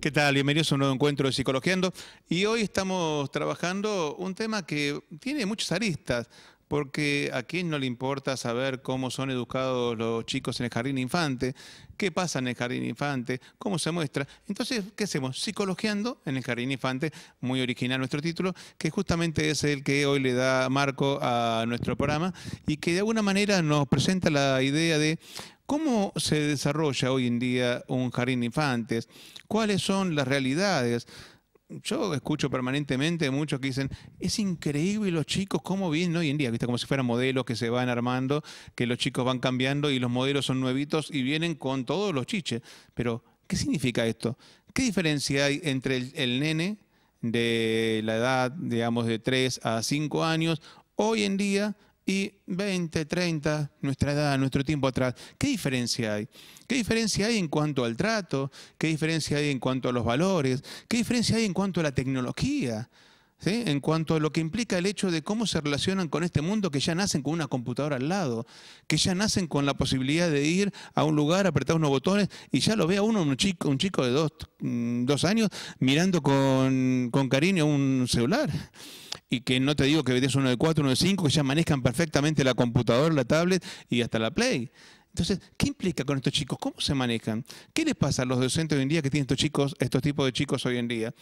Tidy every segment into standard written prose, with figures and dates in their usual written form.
¿Qué tal? Bienvenidos a un nuevo encuentro de Psicologiando. Y hoy estamos trabajando un tema que tiene muchas aristas, porque a quién no le importa saber cómo son educados los chicos en el jardín de infante, qué pasa en el jardín de infante, cómo se muestra. Entonces, ¿qué hacemos? Psicologiando en el jardín de infante, muy original nuestro título, que justamente es el que hoy le da marco a nuestro programa y que de alguna manera nos presenta la idea de ¿cómo se desarrolla hoy en día un jardín de infantes? ¿Cuáles son las realidades? Yo escucho permanentemente muchos que dicen, es increíble los chicos cómo vienen hoy en día, ¿viste? Como si fueran modelos que se van armando, que los chicos van cambiando y los modelos son nuevitos y vienen con todos los chiches. Pero, ¿qué significa esto? ¿Qué diferencia hay entre el nene de la edad, digamos, de 3 a 5 años hoy en día y 20, 30, nuestra edad, nuestro tiempo atrás? ¿Qué diferencia hay? ¿Qué diferencia hay en cuanto al trato? ¿Qué diferencia hay en cuanto a los valores? ¿Qué diferencia hay en cuanto a la tecnología? ¿Sí? En cuanto a lo que implica el hecho de cómo se relacionan con este mundo, que ya nacen con una computadora al lado, que ya nacen con la posibilidad de ir a un lugar, apretar unos botones y ya lo ve a uno, un chico de 2 años, mirando con cariño un celular. Y que no te digo que ves uno de 4, uno de 5, que ya manejan perfectamente la computadora, la tablet y hasta la Play. Entonces, ¿qué implica con estos chicos? ¿Cómo se manejan? ¿Qué les pasa a los docentes hoy en día que tienen estos tipos de chicos hoy en día?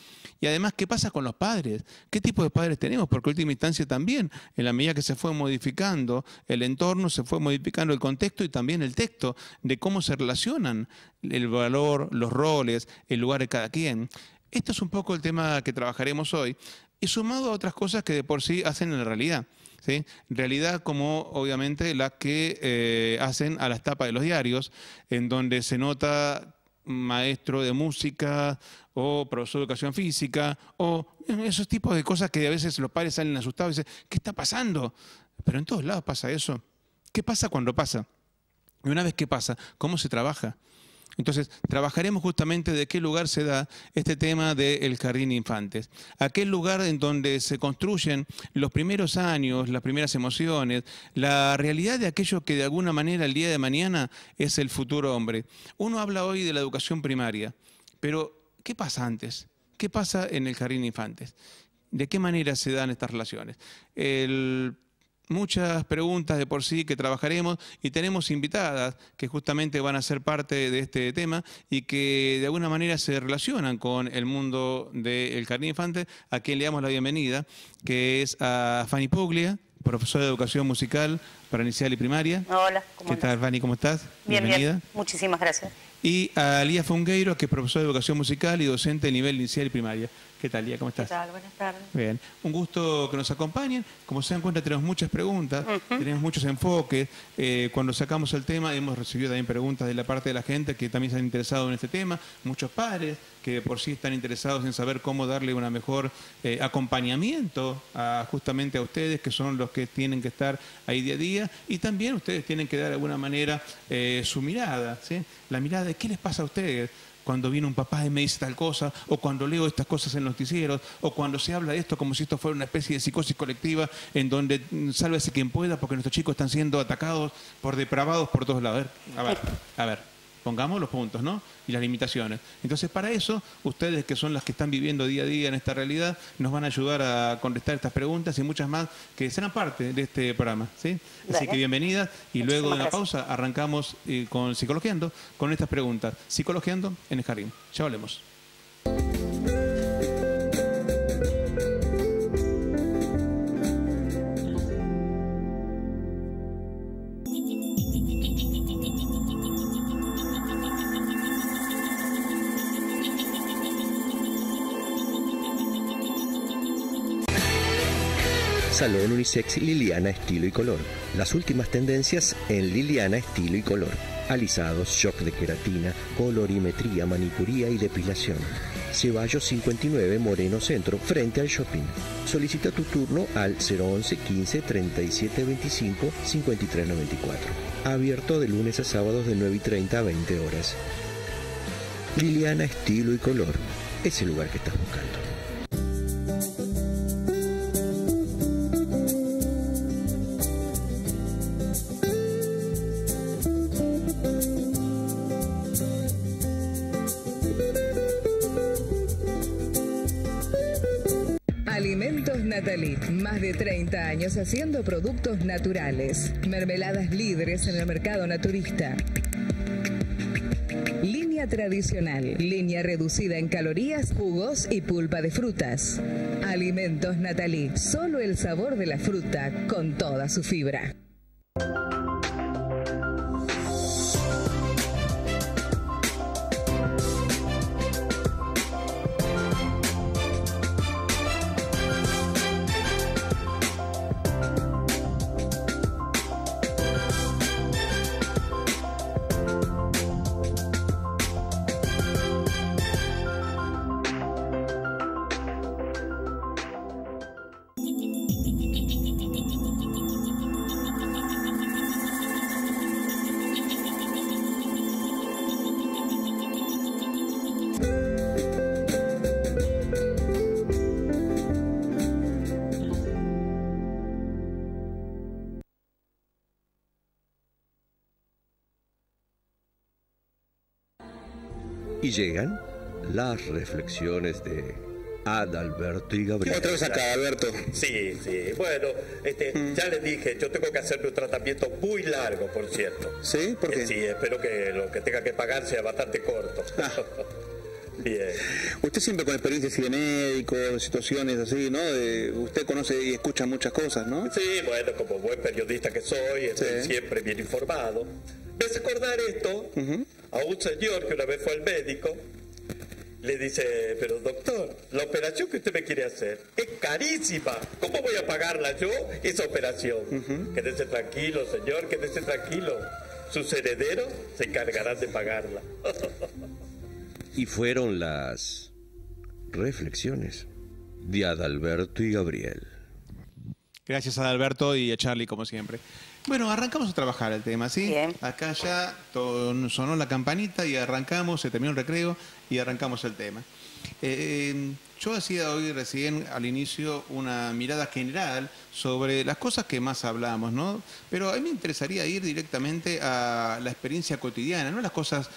Y además, ¿qué pasa con los padres? ¿Qué tipo de padres tenemos? Porque en última instancia también, en la medida que se fue modificando el entorno, se fue modificando el contexto y también el texto de cómo se relacionan el valor, los roles, el lugar de cada quien. Esto es un poco el tema que trabajaremos hoy, y sumado a otras cosas que de por sí hacen en la realidad. ¿Sí? Realidad como obviamente las que hacen a las tapas de los diarios, en donde se nota maestro de música o profesor de educación física o esos tipos de cosas que a veces los padres salen asustados y dicen, ¿qué está pasando? Pero en todos lados pasa eso. ¿Qué pasa cuando pasa? Y una vez que pasa, ¿cómo se trabaja? Entonces, trabajaremos justamente de qué lugar se da este tema del jardín de infantes. Aquel lugar en donde se construyen los primeros años, las primeras emociones, la realidad de aquello que de alguna manera el día de mañana es el futuro hombre. Uno habla hoy de la educación primaria, pero ¿qué pasa antes? ¿Qué pasa en el jardín de infantes? ¿De qué manera se dan estas relaciones? Muchas preguntas de por sí que trabajaremos y tenemos invitadas que justamente van a ser parte de este tema y que de alguna manera se relacionan con el mundo del jardín de infantes, a quien le damos la bienvenida, que es a Fanny Puglia, profesora de educación musical para inicial y primaria. Hola, ¿cómo ¿Qué tal, Fanny? ¿Cómo estás? Bien, Bienvenida. bien. Muchísimas gracias. Y a Lía Fungueiro, que es profesora de educación musical y docente de nivel inicial y primaria. ¿Qué tal, Lía? ¿Cómo estás? ¿Qué tal? Buenas tardes. Bien, un gusto que nos acompañen. Como se dan cuenta, tenemos muchas preguntas, tenemos muchos enfoques. Cuando sacamos el tema, hemos recibido también preguntas de la parte de la gente que también se han interesado en este tema. Muchos padres que por sí están interesados en saber cómo darle un mejor acompañamiento justamente a ustedes, que son los que tienen que estar ahí día a día. Y también ustedes tienen que dar de alguna manera su mirada, ¿sí? La mirada de qué les pasa a ustedes cuando viene un papá y me dice tal cosa, o cuando leo estas cosas en los noticieros, o cuando se habla de esto como si esto fuera una especie de psicosis colectiva en donde sálvese quien pueda porque nuestros chicos están siendo atacados por depravados por todos lados. A ver, pongamos los puntos, ¿no? Y las limitaciones. Entonces, para eso, ustedes que son las que están viviendo día a día en esta realidad, nos van a ayudar a contestar estas preguntas y muchas más que serán parte de este programa, ¿sí? Así que bienvenidas y luego de una pausa arrancamos con Psicologiando, con estas preguntas. Psicologiando en el jardín. Ya volvemos. Salón Unisex Liliana Estilo y Color. Las últimas tendencias en Liliana Estilo y Color. Alisados, shock de queratina, colorimetría, manicuría y depilación. Ceballos 59 Moreno Centro, frente al shopping. Solicita tu turno al 011 15 37 25 53 94. Abierto de lunes a sábados de 9:30 a 20 horas. Liliana Estilo y Color. Es el lugar que estás buscando. Alimentos Natalí, más de 30 años haciendo productos naturales. Mermeladas líderes en el mercado naturista. Línea tradicional, línea reducida en calorías, jugos y pulpa de frutas. Alimentos Natalí, solo el sabor de la fruta con toda su fibra. Y llegan las reflexiones de Adalberto y Gabriel. ¿Qué otra vez acá, Alberto? Sí. Bueno, ya les dije, yo tengo que hacerme un tratamiento muy largo, por cierto. ¿Sí? ¿Por qué? Sí, espero que lo que tenga que pagar sea bastante corto. Bien. Usted siempre con experiencias de médico, situaciones así, ¿no? Usted conoce y escucha muchas cosas, ¿no? Sí, bueno, como buen periodista que soy, estoy siempre bien informado. Me hace acordar esto a un señor que una vez fue al médico. Le dice, pero doctor, la operación que usted me quiere hacer es carísima. ¿Cómo voy a pagarla yo, esa operación? Quédese tranquilo, señor, quédese tranquilo. Sus herederos se encargarán de pagarla. Y fueron las reflexiones de Adalberto y Gabriel. Gracias a Adalberto y a Charlie, como siempre. Bueno, arrancamos a trabajar el tema, ¿sí? Bien. Acá ya sonó la campanita y arrancamos, se terminó el recreo y arrancamos el tema. Yo hacía hoy recién al inicio una mirada general sobre las cosas que más hablamos, ¿no? Pero a mí me interesaría ir directamente a la experiencia cotidiana, no las cosas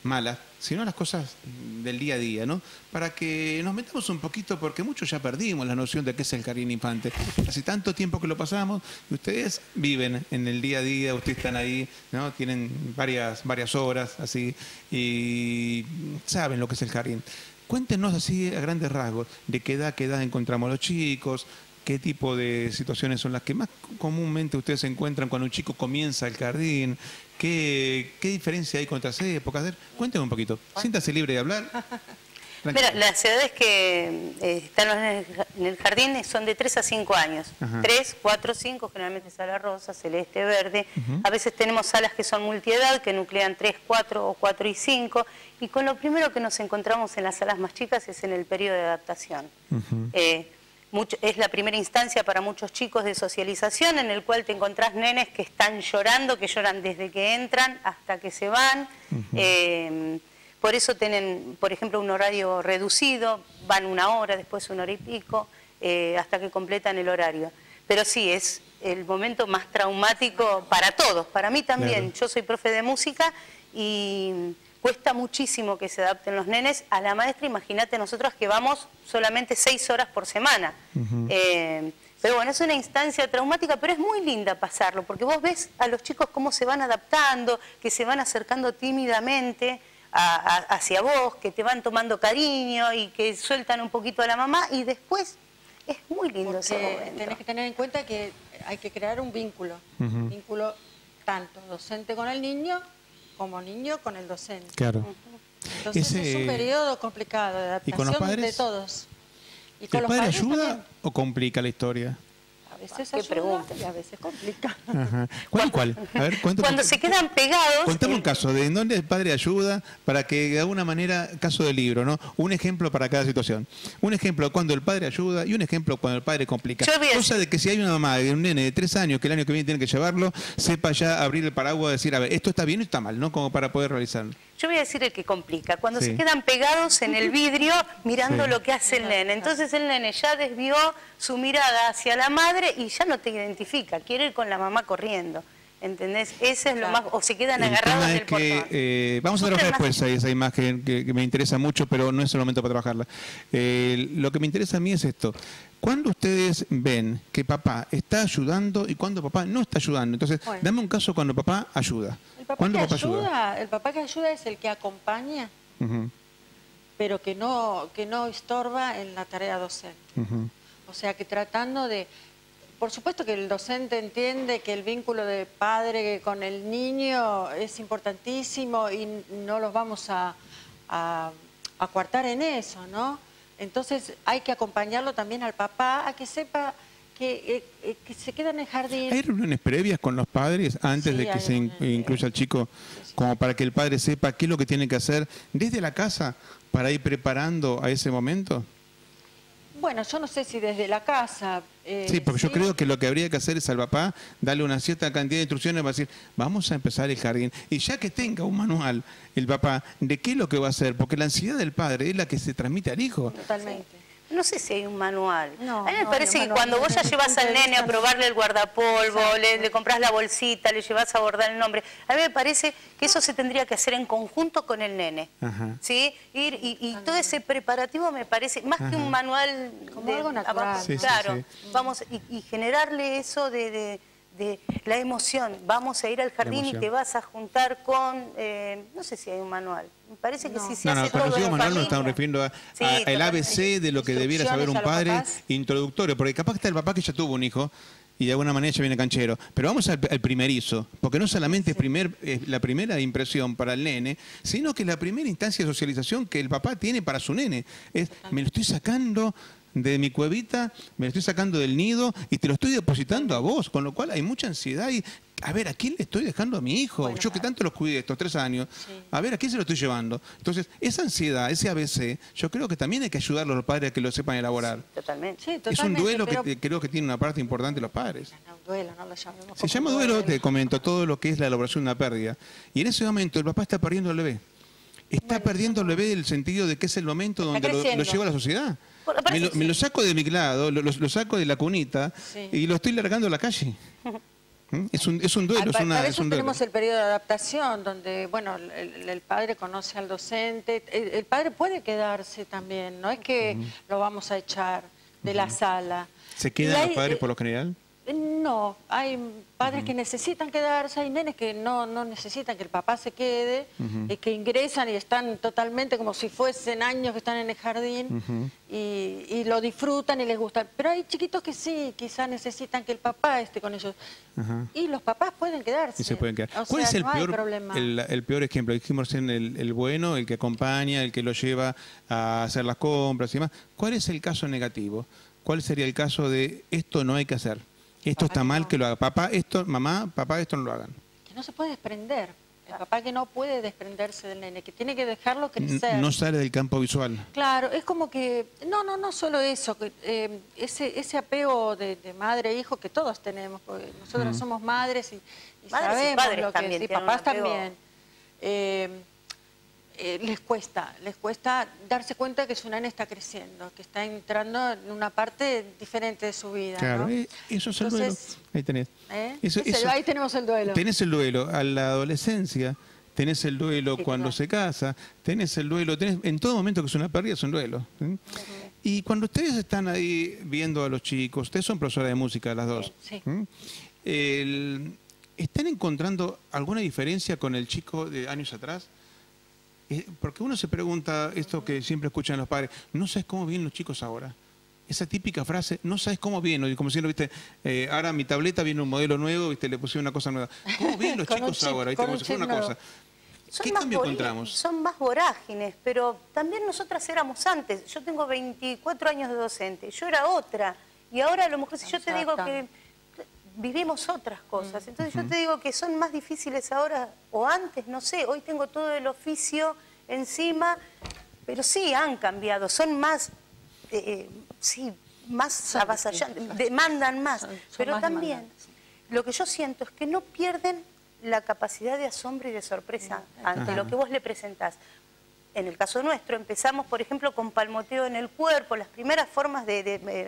malas, sino las cosas del día a día, ¿no? Para que nos metamos un poquito, porque muchos ya perdimos la noción de qué es el jardín infante. Hace tanto tiempo que lo pasamos y ustedes viven en el día a día, ustedes están ahí, ¿no? Tienen varias horas así y saben lo que es el jardín. Cuéntenos así a grandes rasgos de qué edad encontramos a los chicos, qué tipo de situaciones son las que más comúnmente ustedes se encuentran cuando un chico comienza el jardín, qué diferencia hay con otras épocas. A ver, cuéntenme un poquito, siéntase libre de hablar. Mira, las edades que están en el jardín son de 3 a 5 años. 3, 4, 5, generalmente sala rosa, celeste, verde. A veces tenemos salas que son multiedad, que nuclean 3, 4 o 4 y 5. Y con lo primero que nos encontramos en las salas más chicas es en el periodo de adaptación. Es la primera instancia para muchos chicos de socialización, en el cual te encontrás nenes que están llorando, que lloran desde que entran hasta que se van. Por eso tienen, por ejemplo, un horario reducido, van 1 hora, después 1 hora y pico, hasta que completan el horario. Pero sí, es el momento más traumático para todos, para mí también. Claro. Yo soy profe de música y cuesta muchísimo que se adapten los nenes a la maestra. Imagínate nosotros que vamos solamente 6 horas por semana. Pero bueno, es una instancia traumática, pero es muy linda pasarlo, porque vos ves a los chicos cómo se van adaptando, que se van acercando tímidamente hacia vos, que te van tomando cariño y que sueltan un poquito a la mamá, y después es muy lindo ese momento. Tenés que tener en cuenta que hay que crear un vínculo, vínculo tanto docente con el niño como niño con el docente. Claro. Entonces es un periodo complicado de adaptación. ¿Y con los padres? De todos. ¿Y con ¿El padre ayuda también? ¿O complica la historia? A veces ayuda y a veces complica. ¿Cuál? A ver, cuando se quedan pegados... Contame un caso de en dónde el padre ayuda para que de alguna manera, caso del libro, ¿no? Un ejemplo para cada situación. Un ejemplo cuando el padre ayuda y un ejemplo cuando el padre complica. Cosa de que si hay una mamá de un nene de 3 años que el año que viene tiene que llevarlo, sepa ya abrir el paraguas y decir, a ver, esto está bien y está mal, ¿no? Como para poder realizarlo. Yo voy a decir el que complica, cuando se quedan pegados en el vidrio mirando lo que hace el nene. Entonces el nene ya desvió su mirada hacia la madre y ya no te identifica, quiere ir con la mamá corriendo. ¿Entendés? Ese es lo más... O se quedan agarrados del portón. Vamos a trabajar después esa imagen que me interesa mucho, pero no es el momento para trabajarla. Lo que me interesa a mí es esto. ¿Cuándo ustedes ven que papá está ayudando y cuándo papá no está ayudando? Entonces, dame un caso cuando papá ayuda. ¿Cuándo papá ayuda? El papá que ayuda es el que acompaña, pero que no estorba en la tarea docente. O sea, que tratando de... Por supuesto que el docente entiende que el vínculo de padre con el niño es importantísimo y no los vamos a coartar en eso, ¿no? Entonces hay que acompañarlo también al papá a que sepa que se queda en el jardín. ¿Hay reuniones previas con los padres antes de que se incluya al chico, como para que el padre sepa qué es lo que tiene que hacer desde la casa para ir preparando a ese momento? Bueno, yo no sé si desde la casa... sí, porque yo creo que lo que habría que hacer es al papá darle una cierta cantidad de instrucciones para decir, vamos a empezar el jardín. Y ya que tenga un manual, el papá, de qué es lo que va a hacer, porque la ansiedad del padre es la que se transmite al hijo. Totalmente. No sé si hay un manual. No, a mí me parece que cuando vos ya llevas al nene a probarle el guardapolvo, le compras la bolsita, le llevas a bordar el nombre, a mí me parece que eso se tendría que hacer en conjunto con el nene. ¿Sí? Y todo ese preparativo me parece, más que un manual... Como algo natural. Claro, vamos, y generarle eso de la emoción. Vamos a ir al jardín y te vas a juntar con... no sé si hay un manual. Me parece que si se hace todo cuando digo en manual nos familia... estamos refiriendo al ABC de lo que debiera saber un padre introductorio. Porque capaz que está el papá que ya tuvo un hijo y de alguna manera ya viene canchero. Pero vamos al primerizo, porque no solamente es la primera impresión para el nene, sino que es la primera instancia de socialización que el papá tiene para su nene. Es, me lo estoy sacando de mi cuevita, me lo estoy sacando del nido y te lo estoy depositando a vos, con lo cual hay mucha ansiedad y, a ver, ¿a quién le estoy dejando a mi hijo? Bueno, yo que tanto los cuidé estos 3 años, a ver, ¿a quién se lo estoy llevando? Entonces, esa ansiedad, ese ABC, yo creo que también hay que ayudarlos a los padres a que lo sepan elaborar. Sí, totalmente. Sí, es un duelo que creo que tiene una parte importante los padres. No, duelo, no lo llamemos. Se llama duelo, te comento, todo lo que es la elaboración de una pérdida. Y en ese momento el papá está perdiendo al bebé. Está perdiendo al bebé el sentido de que es el momento donde lo lleva a la sociedad. Me lo saco de mi lado, lo saco de la cunita y lo estoy largando a la calle. Es un duelo, es un duelo. Tenemos el periodo de adaptación, donde bueno, el padre conoce al docente. El padre puede quedarse también, no es que lo vamos a echar de la sala. ¿Se quedan los padres por lo general? No, hay padres que necesitan quedarse, hay nenes que no necesitan que el papá se quede, que ingresan y están totalmente como si fuesen años que están en el jardín y lo disfrutan y les gusta. Pero hay chiquitos que sí, quizás necesitan que el papá esté con ellos. Y los papás pueden quedarse. Y se pueden quedar. ¿Cuál es el peor ejemplo? Dijimos en el bueno, el que acompaña, el que lo lleva a hacer las compras y demás. ¿Cuál es el caso negativo? ¿Cuál sería el caso de esto no hay que hacer? Esto está mal que lo haga. Papá, esto, mamá, papá, esto no lo hagan. Que no se puede desprender. El papá que no puede desprenderse del nene, que tiene que dejarlo crecer. No sale del campo visual. Claro, es como que... No solo eso. Que, ese apego de madre e hijo que todos tenemos, porque nosotros somos madres y sabemos padres lo que también, y papás también. Les cuesta darse cuenta que su nene está creciendo, que está entrando en una parte diferente de su vida. Claro, ¿no? Eso es el duelo. Ahí tenés. Ahí tenemos el duelo. Tenés el duelo a la adolescencia, tenés el duelo cuando se casa, tenés el duelo, en todo momento que es una pérdida es un duelo. Y cuando ustedes están ahí viendo a los chicos, ustedes son profesoras de música las dos, ¿están encontrando alguna diferencia con el chico de años atrás? Porque uno se pregunta esto que siempre escuchan los padres, no sabes cómo vienen los chicos ahora. Esa típica frase, no sabes cómo vienen, como si no, viste, ahora mi tableta viene un modelo nuevo, viste, le pusieron una cosa nueva. ¿Cómo vienen los chicos ahora? ¿Viste? Como si fuera una cosa. ¿Qué cambio encontramos? Son más vorágines, pero también nosotras éramos antes. Yo tengo 24 años de docente, yo era otra. Y ahora a lo mejor si yo te digo que vivimos otras cosas. Entonces yo te digo que son más difíciles ahora o antes, no sé. Hoy tengo todo el oficio encima, pero sí han cambiado. Son más, más avasallantes, demandan más. Pero también lo que yo siento es que no pierden la capacidad de asombro y de sorpresa ante lo que vos le presentás. En el caso nuestro empezamos, por ejemplo, con palmoteo en el cuerpo. Las primeras formas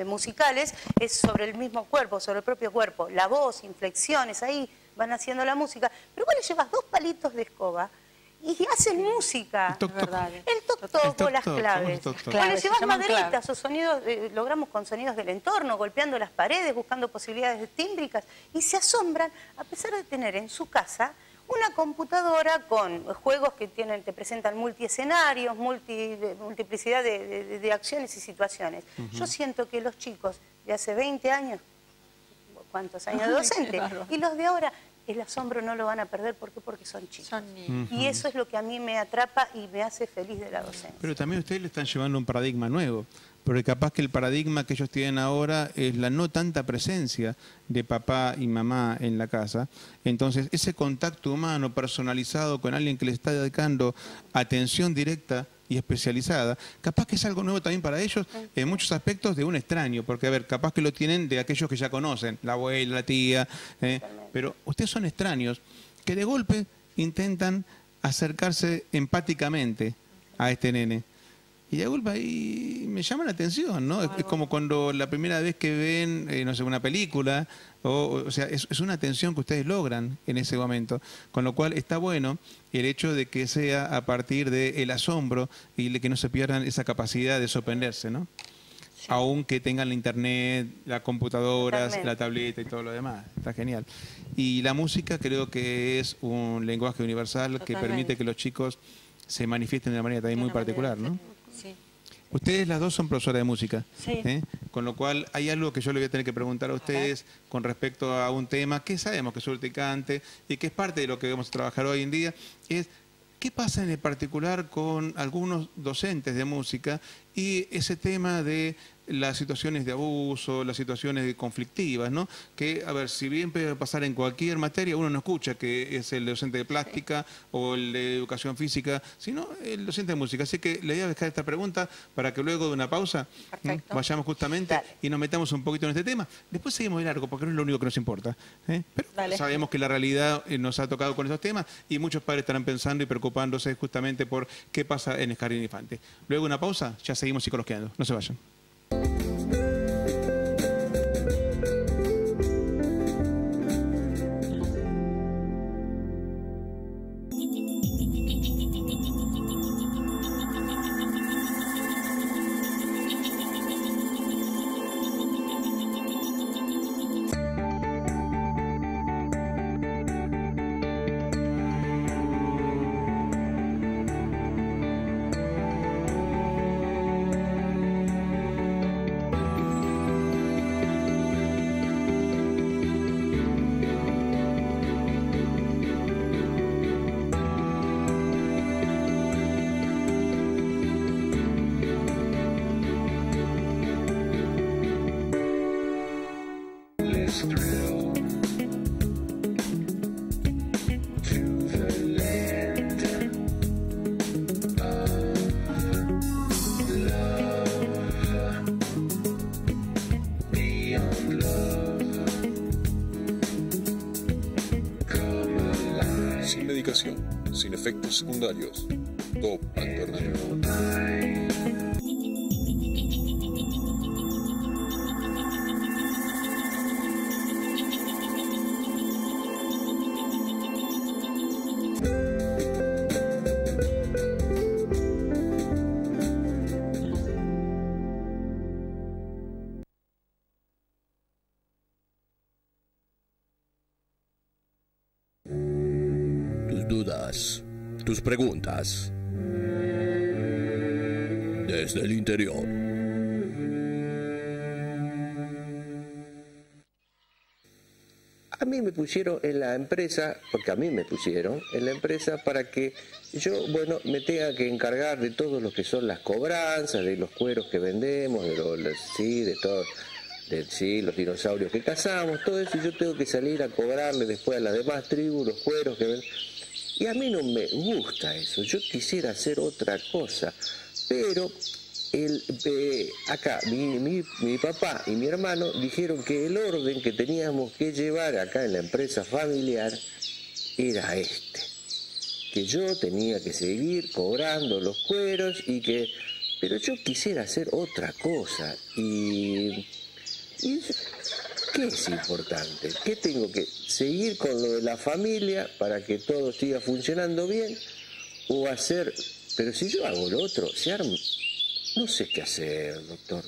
musicales es sobre el mismo cuerpo, sobre el propio cuerpo. La voz, inflexiones, ahí van haciendo la música, pero vos le llevas 2 palitos de escoba y hacen música. El toc-toc. El toc-toc o las claves. O le llevas maderitas o sonidos, logramos con sonidos del entorno, golpeando las paredes, buscando posibilidades tímbricas, y se asombran, a pesar de tener en su casa una computadora con juegos que te presentan multiescenarios, multiplicidad de acciones y situaciones. Yo siento que los chicos de hace 20 años, ¿cuántos años de docente? Y los de ahora, el asombro no lo van a perder. ¿Por qué? Porque son chicos. Son niños. Y eso es lo que a mí me atrapa y me hace feliz de la docencia. Pero también ustedes le están llevando un paradigma nuevo. Porque capaz que el paradigma que ellos tienen ahora es la no tanta presencia de papá y mamá en la casa. Entonces, ese contacto humano personalizado con alguien que les está dedicando atención directa y especializada, capaz que es algo nuevo también para ellos en muchos aspectos de un extraño. Porque, a ver, capaz que lo tienen de aquellos que ya conocen, la abuela, la tía, pero ustedes son extraños que de golpe intentan acercarse empáticamente a este nene. Y de golpe ahí me llama la atención, ¿no? Es como cuando la primera vez que ven, no sé, una película, o sea, es una atención que ustedes logran en ese momento. Con lo cual está bueno el hecho de que sea a partir del asombro y de que no se pierdan esa capacidad de sorprenderse, ¿no? Sí. Aunque tengan la internet, las computadoras, la tableta y todo lo demás. Está genial. Y la música creo que es un lenguaje universal que permite que los chicos se manifiesten de una manera también muy particular, ¿no? Sí. Ustedes las dos son profesoras de música, con lo cual hay algo que yo le voy a tener que preguntar a ustedes con respecto a un tema que sabemos que es urticante y que es parte de lo que vamos a trabajar hoy en día, es qué pasa en el particular con algunos docentes de música y ese tema de las situaciones de abuso, las situaciones conflictivas, ¿no? Que, a ver, si bien puede pasar en cualquier materia, uno no escucha que es el docente de plástica o el de educación física, sino el docente de música. Así que le voy a dejar esta pregunta para que luego de una pausa vayamos justamente y nos metamos un poquito en este tema. Después seguimos de largo, porque no es lo único que nos importa. Pero sabemos que la realidad nos ha tocado con estos temas y muchos padres estarán pensando y preocupándose justamente por qué pasa en el jardín infante. Luego de una pausa, ya seguimos psicologiando. No se vayan. Sin medicación, sin efectos secundarios. Top alternativo. Tus preguntas desde el interior. A mí me pusieron en la empresa, porque a mí me pusieron en la empresa para que yo, bueno, me tenga que encargar de todo lo que son las cobranzas, de los cueros que vendemos, de los dinosaurios que cazamos, todo eso, y yo tengo que salir a cobrarle después a las demás tribus los cueros que venden. Y a mí no me gusta eso, yo quisiera hacer otra cosa, pero acá mi papá y mi hermano dijeron que el orden que teníamos que llevar acá en la empresa familiar era este, que yo tenía que seguir cobrando los cueros pero yo quisiera hacer otra cosa y ¿qué es importante? ¿Qué tengo que seguir con lo de la familia para que todo siga funcionando bien? ¿O hacer, pero si yo hago lo otro, se arma? No sé qué hacer, doctor.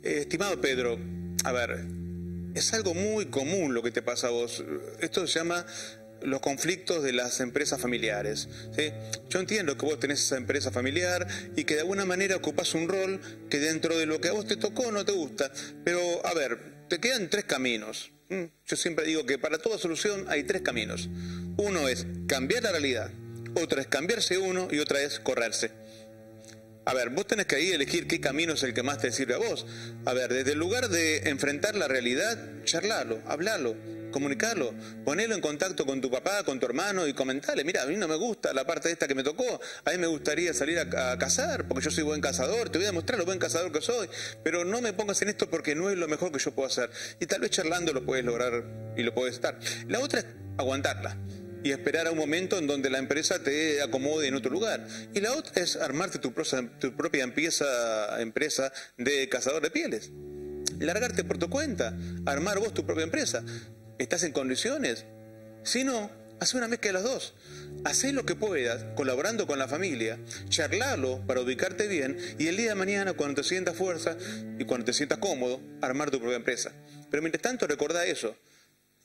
Estimado Pedro, a ver, es algo muy común lo que te pasa a vos. Esto se llama los conflictos de las empresas familiares, ¿sí? Yo entiendo que vos tenés esa empresa familiar y que de alguna manera ocupás un rol que dentro de lo que a vos te tocó no te gusta. Pero, a ver, te quedan 3 caminos. Yo siempre digo que para toda solución hay 3 caminos. Uno es cambiar la realidad, otro es cambiarse uno y otra es correrse. A ver, vos tenés que ahí elegir qué camino es el que más te sirve a vos. A ver, desde el lugar de enfrentar la realidad, charlarlo, hablarlo, comunicarlo, ponerlo en contacto con tu papá, con tu hermano y comentarle, mira, a mí no me gusta la parte esta que me tocó, a mí me gustaría salir a cazar, porque yo soy buen cazador, te voy a demostrar lo buen cazador que soy, pero no me pongas en esto porque no es lo mejor que yo puedo hacer. Y tal vez charlando lo puedes lograr y lo puedes estar. La otra es aguantarla y esperar a un momento en donde la empresa te acomode en otro lugar. Y la otra es armarte tu propia empresa de cazador de pieles. Largarte por tu cuenta, armar vos tu propia empresa. ¿Estás en condiciones? Si no, haz una mezcla de las dos. Hacé lo que puedas, colaborando con la familia, charlarlo para ubicarte bien y el día de mañana, cuando te sientas fuerza y cuando te sientas cómodo, armar tu propia empresa. Pero mientras tanto, recordá eso.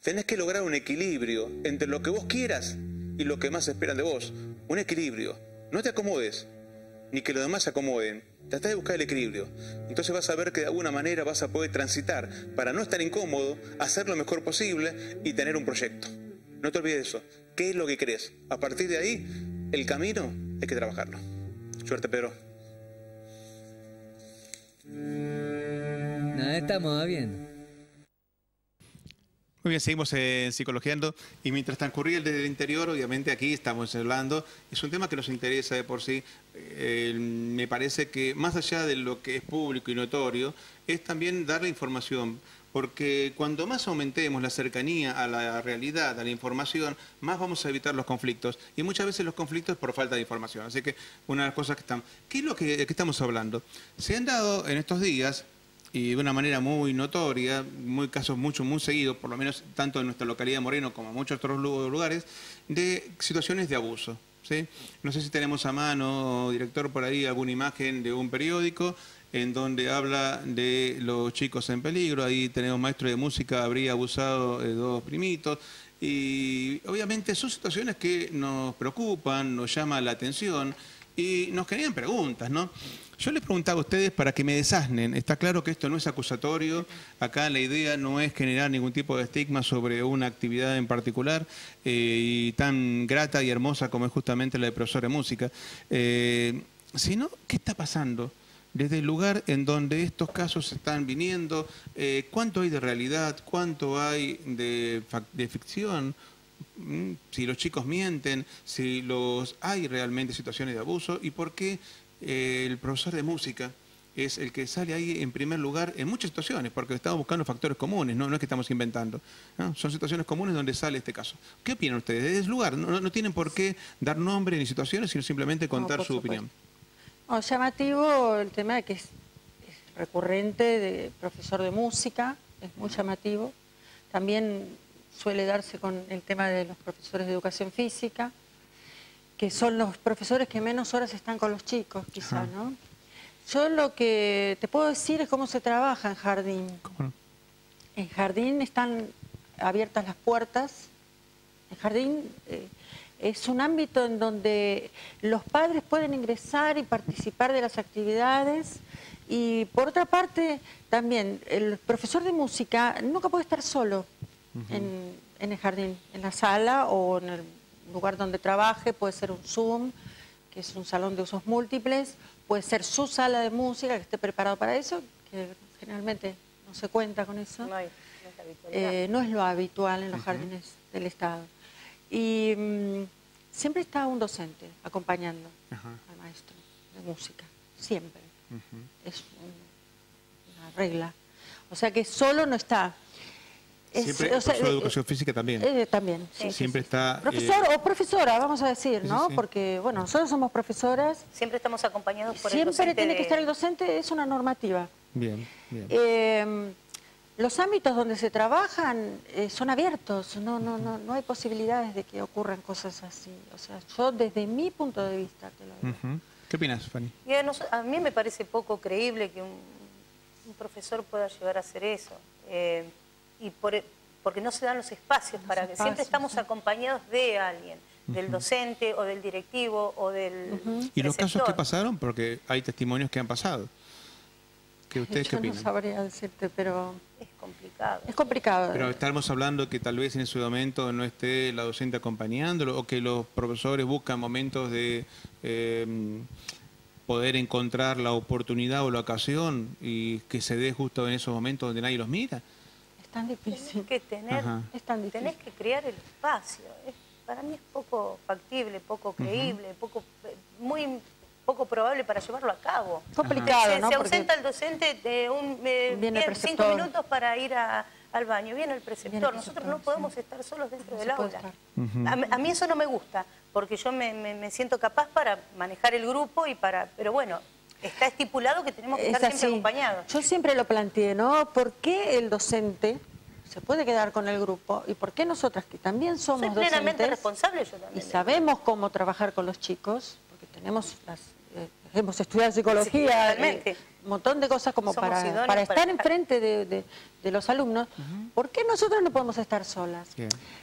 Tenés que lograr un equilibrio entre lo que vos quieras y lo que más esperan de vos. Un equilibrio. No te acomodes, ni que los demás se acomoden. Tratá de buscar el equilibrio. Entonces vas a ver que de alguna manera vas a poder transitar para no estar incómodo, hacer lo mejor posible y tener un proyecto. No te olvides de eso. ¿Qué es lo que querés? A partir de ahí, el camino hay que trabajarlo. Suerte, Pedro. No, estamos bien. Muy bien, seguimos psicologiando y mientras transcurría el desde el interior, obviamente aquí estamos hablando, es un tema que nos interesa de por sí, me parece que más allá de lo que es público y notorio, es también darle información, porque cuando más aumentemos la cercanía a la realidad, a la información, más vamos a evitar los conflictos y muchas veces los conflictos por falta de información, así que una de las cosas que están... ¿Qué es lo que estamos hablando? Se han dado en estos días... y de una manera muy notoria, casos muy seguidos, por lo menos tanto en nuestra localidad de Moreno como en muchos otros lugares, de situaciones de abuso, ¿sí? No sé si tenemos a mano, director, por ahí alguna imagen de un periódico en donde habla de los chicos en peligro. Ahí tenemos maestro de música, habría abusado de 2 primitos. Y obviamente son situaciones que nos preocupan, nos llaman la atención y nos generan preguntas, ¿no? Yo les preguntaba a ustedes para que me desasnen. Está claro que esto no es acusatorio. Acá la idea no es generar ningún tipo de estigma sobre una actividad en particular y tan grata y hermosa como es justamente la de profesor de música. Sino, ¿qué está pasando? Desde el lugar en donde estos casos están viniendo, ¿cuánto hay de realidad? ¿Cuánto hay de ficción? Si los chicos mienten, si hay realmente situaciones de abuso y por qué el profesor de música es el que sale ahí en primer lugar en muchas situaciones, porque estamos buscando factores comunes, no es que estamos inventando, ¿no? Son situaciones comunes donde sale este caso. ¿Qué opinan ustedes? Es el lugar, no tienen por qué dar nombre ni situaciones, sino simplemente contar su opinión. Llamativo el tema de que es recurrente de profesor de música, es muy llamativo. También suele darse con el tema de los profesores de educación física, que son los profesores que menos horas están con los chicos, quizá, ¿no? Yo lo que te puedo decir es cómo se trabaja en jardín. ¿Cómo no? En jardín están abiertas las puertas. En jardín es un ámbito en donde los padres pueden ingresar y participar de las actividades. Y por otra parte, también el profesor de música nunca puede estar solo en el jardín, en la sala o en el lugar donde trabaje. Puede ser un Zoom, que es un salón de usos múltiples, puede ser su sala de música, que esté preparado para eso, que generalmente no se cuenta con eso. No es lo habitual en los jardines del Estado. Y siempre está un docente acompañando al maestro de música, siempre. Es una regla. O sea que solo no está. Siempre, profesor de educación física también. También, sí. Siempre está... Profesor o profesora, vamos a decir, ¿no? Porque, bueno, nosotros somos profesoras. Siempre estamos acompañados por el docente. Siempre tiene que estar el docente, es una normativa. Bien, bien. los ámbitos donde se trabajan son abiertos, no hay posibilidades de que ocurran cosas así. O sea, yo desde mi punto de vista te lo digo. ¿Qué opinas, Fanny? Y a mí me parece poco creíble que un profesor pueda llegar a hacer eso. Porque no se dan los espacios para que siempre estamos acompañados de alguien, del docente o del directivo o del ¿Y los casos preceptor. que pasaron? Porque hay testimonios que han pasado. ¿Ustedes qué Yo opinan? no sabría decirte, pero es complicado. Es complicado. Pero estamos hablando que tal vez en ese momento no esté la docente acompañándolo, o que los profesores buscan momentos de poder encontrar la oportunidad o la ocasión y que se dé justo en esos momentos donde nadie los mira. Es tan difícil. Es tan difícil. Tenés que crear el espacio. Para mí es poco factible, poco creíble, muy poco probable para llevarlo a cabo. Complicado, ¿no? Se ausenta el docente de viene el 5 minutos para ir al baño, viene el preceptor. Nosotros no podemos estar solos dentro del aula. A mí eso no me gusta, porque yo me siento capaz para manejar el grupo pero bueno, está estipulado que tenemos que estar siempre acompañados. Yo siempre lo planteé, ¿no? ¿Por qué el docente se puede quedar con el grupo? ¿Y por qué nosotras, que también somos docentes? Soy plenamente responsable yo también. Y sabemos cómo trabajar con los chicos, porque tenemos hemos estudiado psicología, un montón de cosas como para estar enfrente de los alumnos. ¿Por qué nosotros no podemos estar solas?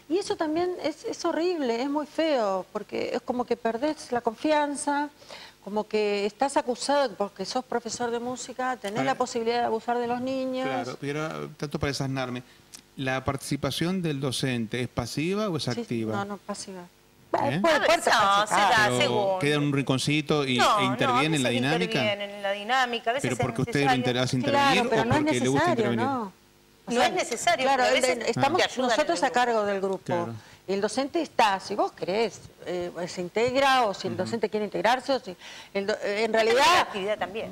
Y eso también es horrible, es muy feo, porque es como que perdés la confianza, como que estás acusado porque sos profesor de música, tenés la posibilidad de abusar de los niños. Claro, pero tanto para desasnarme, ¿la participación del docente es pasiva o es activa? No, pasiva. ¿Queda en un rinconcito e interviene en la dinámica? Interviene en la dinámica, a veces ¿Pero porque usted lo hace intervenir o porque le gusta intervenir? No es necesario. Claro, estamos nosotros a cargo del grupo. El docente está, si vos querés, se integra, o si el docente quiere integrarse, o si en realidad,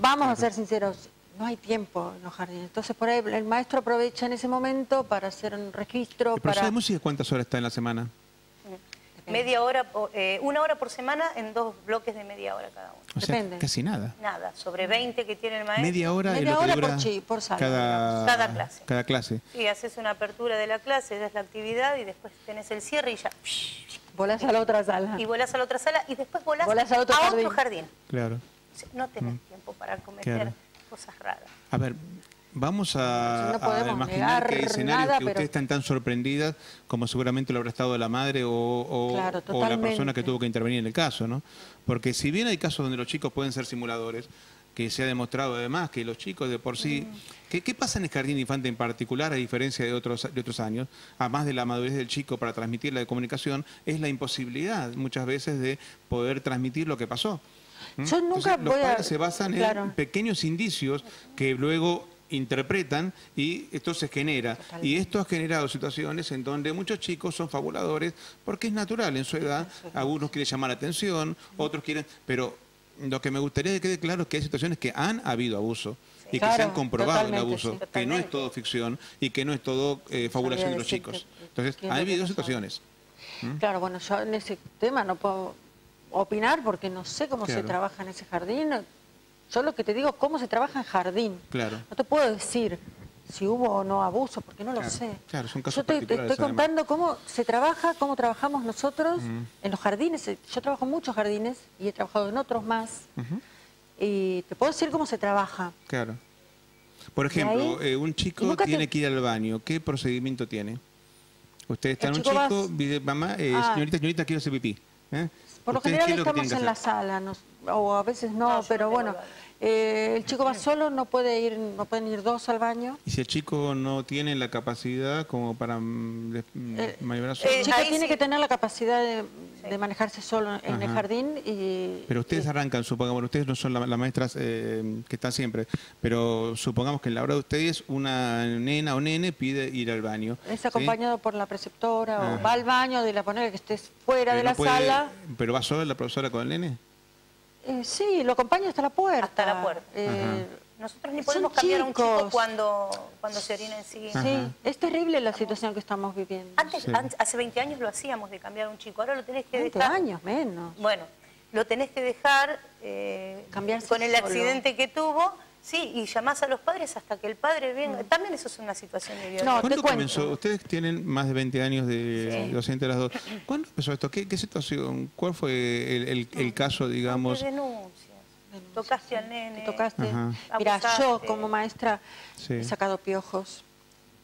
vamos a ser sinceros, no hay tiempo en los jardines. Entonces, por ahí el maestro aprovecha en ese momento para hacer un registro. ¿El profesor de música cuántas horas está en la semana? Media hora, 1 hora por semana en 2 bloques de media hora cada uno. O sea, casi nada. Nada, sobre 20 que tiene el maestro. Media hora por sala. Cada clase. Cada clase. Sí, haces una apertura de la clase, das la actividad y después tenés el cierre y ya. Volás a la otra sala. Y volás a la otra sala y después volás a otro jardín. Claro. O sea, no tenés tiempo para cometer cosas raras. A ver, vamos a imaginar que hay escenarios que ustedes están tan sorprendidas como seguramente lo habrá estado la madre o la persona que tuvo que intervenir en el caso, ¿no? Porque si bien hay casos donde los chicos pueden ser simuladores, que se ha demostrado además que los chicos de por sí... ¿Qué pasa en el jardín de infante en particular, a diferencia de otros años, además de la madurez del chico para transmitir la comunicación, es la imposibilidad muchas veces de poder transmitir lo que pasó? Yo nunca los padres se basan en pequeños indicios que luego interpretan y esto se genera. Y esto ha generado situaciones en donde muchos chicos son fabuladores porque es natural en su edad. Algunos quieren llamar la atención, otros quieren... Pero lo que me gustaría que quede claro es que hay situaciones que han habido abuso y que se han comprobado el abuso, que no es todo ficción y que no es todo fabulación de los chicos. Entonces, ha habido situaciones. Claro, bueno, yo en ese tema no puedo opinar porque no sé cómo se trabaja en ese jardín. Yo lo que te digo es cómo se trabaja en jardín. Claro. No te puedo decir si hubo o no abuso, porque no lo sé. Claro, son casos yo te estoy contando cómo se trabaja, cómo trabajamos nosotros en los jardines. Yo trabajo en muchos jardines y he trabajado en otros más. Y te puedo decir cómo se trabaja. Claro. Por ejemplo, un chico tiene que ir al baño. ¿Qué procedimiento tiene? Usted está en un chico, mamá, señorita, quiero hacer pipí. Por lo general estamos en la sala, o a veces no, pero bueno, el chico va solo, no pueden ir 2 al baño. ¿Y si el chico no tiene la capacidad como para maniobrar solo? El chico tiene que tener la capacidad de manejarse solo en el jardín. Pero ustedes arrancan, supongamos, ustedes no son las maestras que están siempre, pero supongamos que en la hora de ustedes una nena o nene pide ir al baño. Es acompañado por la preceptora o va al baño de la manera que estés fuera de la sala. ¿Pero va sola la profesora con el nene? Sí, lo acompaña hasta la puerta. Hasta la puerta. Nosotros ni podemos cambiar a un chico cuando se orina en sí. Sí, es terrible la situación que estamos viviendo. Antes, hace 20 años lo hacíamos de cambiar a un chico, ahora lo tenés que 20 dejar. años menos. Bueno, lo tenés que dejar con el accidente que tuvo Sí, y llamás a los padres hasta que el padre venga. También eso es una situación de violencia. No, te ¿Cuándo comenzó? Ustedes tienen más de 20 años de docente las dos. ¿Cuándo empezó esto? ¿Qué situación? ¿Cuál fue el caso, digamos? De denuncias. Tocaste al nene. Te tocaste. Ajá. Mira, abusaste. yo como maestra Sí. he sacado piojos,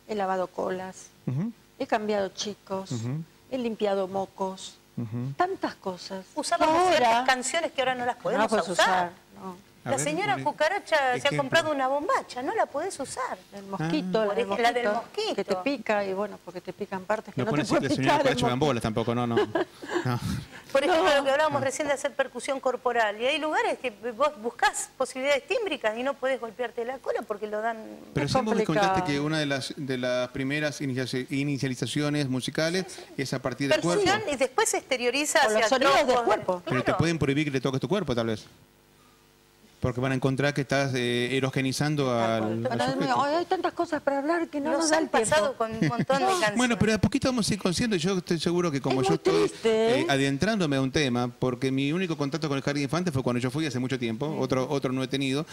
he lavado colas, Ujú, he cambiado chicos, Ujú. he limpiado mocos, ujú. tantas cosas. Usábamos Ahora ciertas canciones que ahora no las no podemos las puedes usar. no. A La ver, señora un cucaracha se ha ejemplo. comprado una bombacha, no la podés usar. El mosquito, Por ejemplo, la del mosquito. que te pica y bueno, porque te pican partes que No no, puede te decir puede la señora picar. el Cucaracha mosquito. Gambola tampoco, no. No. Por ejemplo, lo que hablábamos recién de hacer percusión corporal. Y hay lugares que vos buscás posibilidades tímbricas y no podés golpearte la cola porque lo dan... Pero Es sí vos me complicado. contaste que una de las primeras inicializaciones musicales es a partir del cuerpo. Percusión y después se exterioriza Con los hacia sonidos del troncos. cuerpo. Pero te Claro. pueden prohibir que le toques tu cuerpo, tal vez. Porque van a encontrar que estás erogenizando al Bueno, sujeto. hay tantas cosas para hablar que no nos Nos da han el tiempo. pasado con un montón de canciones. Bueno, pero a poquito vamos a ir conociendo y yo estoy seguro que como Es yo muy estoy triste, ¿eh? adentrándome a un tema, porque mi único contacto con el jardín de infantes fue cuando yo fui hace mucho tiempo, otro no he tenido.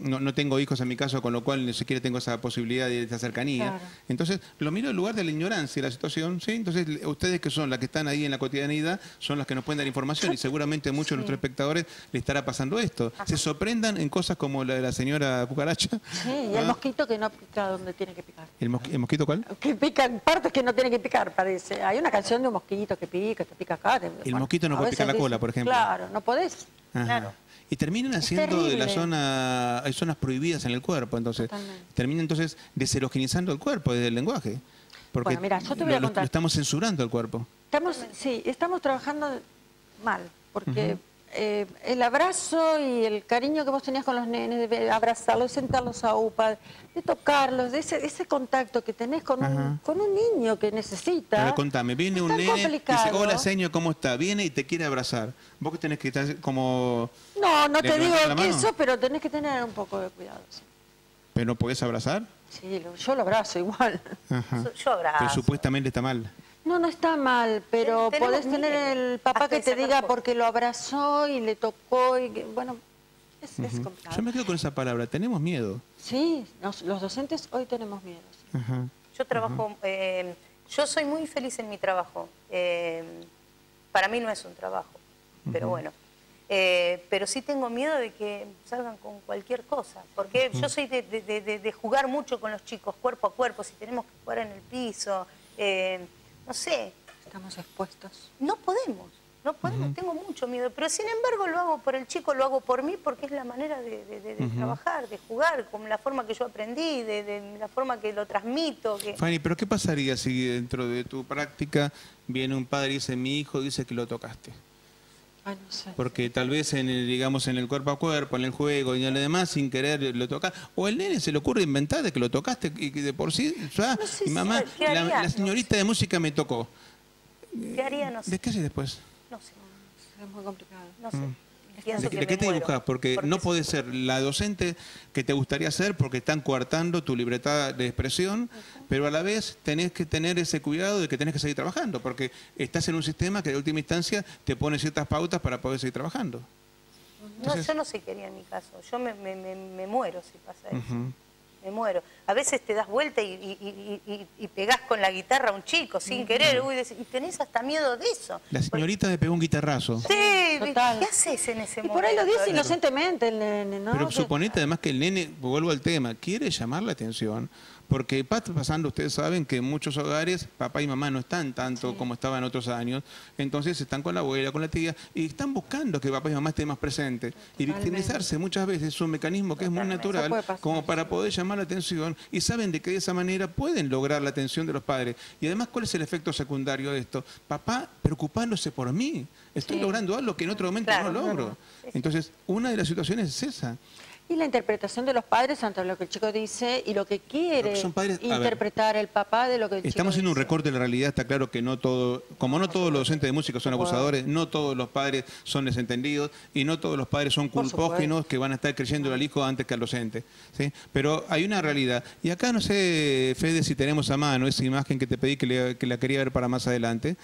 No tengo hijos en mi caso, con lo cual ni siquiera tengo esa posibilidad de esa cercanía. Claro. Entonces, lo miro en lugar de la ignorancia de la situación, ¿sí? Entonces, ustedes que son las que están ahí en la cotidianidad, son las que nos pueden dar información y seguramente a muchos de nuestros espectadores le estará pasando esto. Se sorprendan en cosas como la de la señora Cucaracha. Sí, y el mosquito que no pica donde tiene que picar. ¿El mosquito cuál? Que pica en partes que no tiene que picar, parece. Hay una canción de un mosquito que pica, acá. El mosquito no a puede picar veces la cola, dice- por ejemplo. Claro, no podés. Ajá. Claro. Y terminan haciendo de la terrible. zona, hay zonas prohibidas en el cuerpo, entonces Totalmente. terminan entonces deserogenizando el cuerpo desde el lenguaje. Porque Bueno, mira, yo te voy a contar. lo estamos censurando el cuerpo. Estamos trabajando mal, porque el abrazo y el cariño que vos tenías con los nenes, de abrazarlos, sentarlos a UPA, de tocarlos, de ese contacto que tenés con un niño que necesita. Pero contame, viene es un tan nene, dice, complicado. hola señor, ¿cómo está? Viene y te quiere abrazar. Vos que tenés que estar como... No te ¿Le digo levantás la que mano? eso, pero tenés que tener un poco de cuidado. Sí, ¿Pero no podés abrazar? Sí, yo lo abrazo igual. Ajá. Yo abrazo. Pero supuestamente está mal. No está mal, pero Tenemos podés tener miedo el papá hasta que de te sacar diga fotos. porque lo abrazó y le tocó y bueno, es complicado. Yo me quedo con esa palabra, tenemos miedo. Sí, los docentes hoy tenemos miedo. Sí. Ajá. Yo trabajo, yo soy muy feliz en mi trabajo. Para mí no es un trabajo, pero bueno. Pero sí tengo miedo de que salgan con cualquier cosa, porque yo soy de jugar mucho con los chicos, cuerpo a cuerpo, si tenemos que jugar en el piso, no sé, Estamos expuestos. no podemos, tengo mucho miedo, pero sin embargo lo hago por el chico, lo hago por mí, porque es la manera de trabajar, de jugar, con la forma que yo aprendí, de la forma que lo transmito. Fanny, pero ¿qué pasaría si dentro de tu práctica viene un padre y dice, mi hijo dice que lo tocaste? Ay, no sé. Porque tal vez en el, digamos, en el cuerpo a cuerpo, en el juego y en lo demás, sin querer lo tocas. O el nene se le ocurre inventar de que lo tocaste y que de por sí, ya, No sé mi mamá, ¿qué haría? la señorita de música me tocó. ¿Qué haría? No sé. ¿De qué haces después? No sé. Es muy complicado. No sé. Pienso ¿De que qué me te muero. dibujás? Porque no podés ser la docente que te gustaría ser porque están coartando tu libertad de expresión, pero a la vez tenés que tener ese cuidado de que tenés que seguir trabajando, porque estás en un sistema que de última instancia te pone ciertas pautas para poder seguir trabajando. No, yo no sé qué haría en mi caso. Yo me muero si pasa eso. Me muero. A veces te das vuelta y pegás con la guitarra a un chico sin querer. Uy, y tenés hasta miedo de eso. La señorita me pegó un guitarrazo. Sí, Total. ¿qué haces en ese Y momento? por ahí lo dice Claro. inocentemente el nene, ¿no? Pero Que- suponete además que el nene, vuelvo al tema, quiere llamar la atención, porque está pasando, ustedes saben que en muchos hogares papá y mamá no están tanto como estaban otros años, entonces están con la abuela, con la tía, y están buscando que papá y mamá estén más presentes. Y victimizarse muchas veces es un mecanismo que es muy natural, puede pasar, como para poder llamar la atención, y saben de que de esa manera pueden lograr la atención de los padres. Y además, ¿cuál es el efecto secundario de esto? Papá preocupándose por mí. Estoy logrando algo que en otro momento Claro, no logro. Entonces, una de las situaciones es esa. Y la interpretación de los padres ante lo que el chico dice y lo que quiere Son padres, a ver, interpretar el papá de lo que el chico estamos haciendo un dice. recorte de la realidad, está claro que no todo, como no todos los docentes de música son abusadores, no todos los padres son desentendidos y no todos los padres son Por culpógenos que van a estar creyendo al hijo antes que al docente, ¿sí? Pero hay una realidad. Y acá no sé, Fede, si tenemos a mano esa imagen que te pedí que la quería ver para más adelante,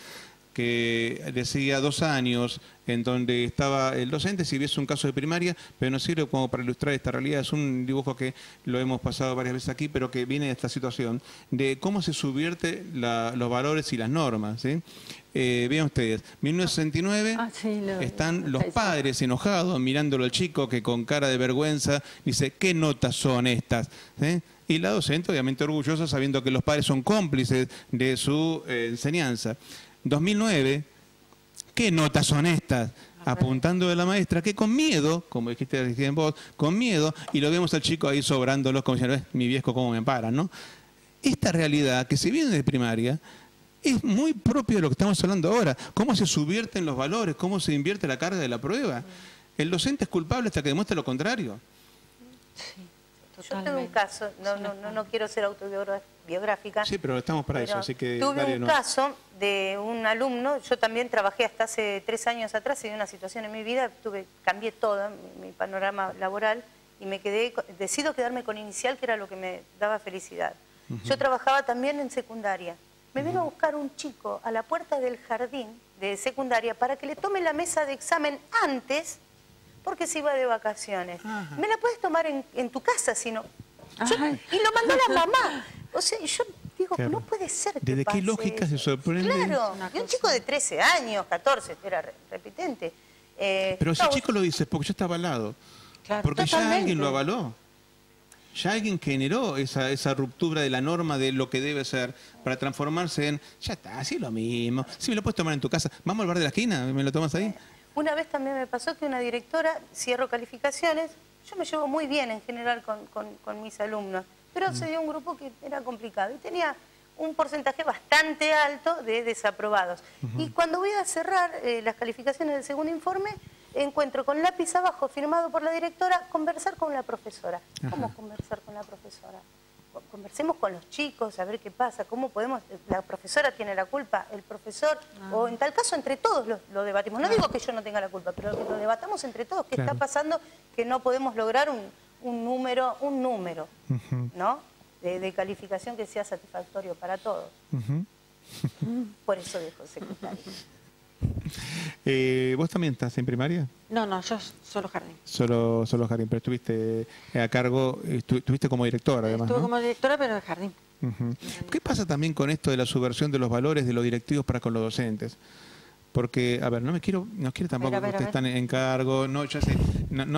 que decía 2 años, en donde estaba el docente, si ves un caso de primaria, pero no sirve como para ilustrar esta realidad. Es un dibujo que lo hemos pasado varias veces aquí, pero que viene de esta situación, de cómo se subvierte los valores y las normas, ¿sí? Vean ustedes, 1969 están los padres enojados mirándolo al chico que con cara de vergüenza dice, ¿qué notas son estas? ¿Sí? Y la docente obviamente orgullosa sabiendo que los padres son cómplices de su enseñanza. 2009, ¿qué notas son estas? Apuntando de la maestra, que con miedo, como dijiste recién vos, con miedo, y lo vemos al chico ahí sobrándolos como diciendo, mi viejo cómo me paran, ¿no? Esta realidad que se viene de primaria es muy propio de lo que estamos hablando ahora. Cómo se subvierten los valores, cómo se invierte la carga de la prueba. El docente es culpable hasta que demuestre lo contrario. Sí. Yo tuve un caso, no quiero ser autobiográfica. Sí, pero estamos para eso, así que... Tuve un caso de un alumno, yo también trabajé hasta hace 3 años atrás, y de una situación en mi vida, cambié todo, mi panorama laboral, y decido quedarme con inicial, que era lo que me daba felicidad. Yo trabajaba también en secundaria. Me vino a buscar un chico a la puerta del jardín de secundaria para que le tome la mesa de examen antes, porque se iba de vacaciones. ¿Me la puedes tomar en tu casa? Si no? Y lo mandó la mamá. O sea, yo digo, no puede ser que ¿Desde qué lógica eso? se sorprende? Claro, y un chico de 13 años, 14, era repitente. Pero ese chico lo dice porque ya está avalado. Claro, porque totalmente. ya alguien lo avaló. Ya alguien generó esa ruptura de la norma de lo que debe ser para transformarse en, ya está, así es lo mismo. Si me lo puedes tomar en tu casa, vamos al bar de la esquina, ¿me lo tomas ahí? Una vez también me pasó que una directora, cierro calificaciones, yo me llevo muy bien en general con mis alumnos, pero se dio un grupo que era complicado y tenía un porcentaje bastante alto de desaprobados. Y cuando voy a cerrar las calificaciones del segundo informe, encuentro con lápiz abajo, firmado por la directora, conversar con la profesora. ¿Cómo conversar con la profesora? Conversemos con los chicos, a ver qué pasa, cómo podemos, la profesora tiene la culpa, el profesor, o en tal caso entre todos lo debatimos. No digo que yo no tenga la culpa, pero que lo debatamos entre todos. ¿Qué está pasando? Que no podemos lograr un número, ¿no? De calificación que sea satisfactorio para todos. Por eso dejo secundaria. ¿Vos también estás en primaria? No, yo solo jardín. Solo jardín, pero estuviste a cargo, estuviste como directora además, Estuve ¿no? como directora, pero de jardín. ¿Qué pasa también con esto de la subversión de los valores de los directivos para con los docentes? Porque, a ver, no quiero tampoco que ustedes están en cargo, no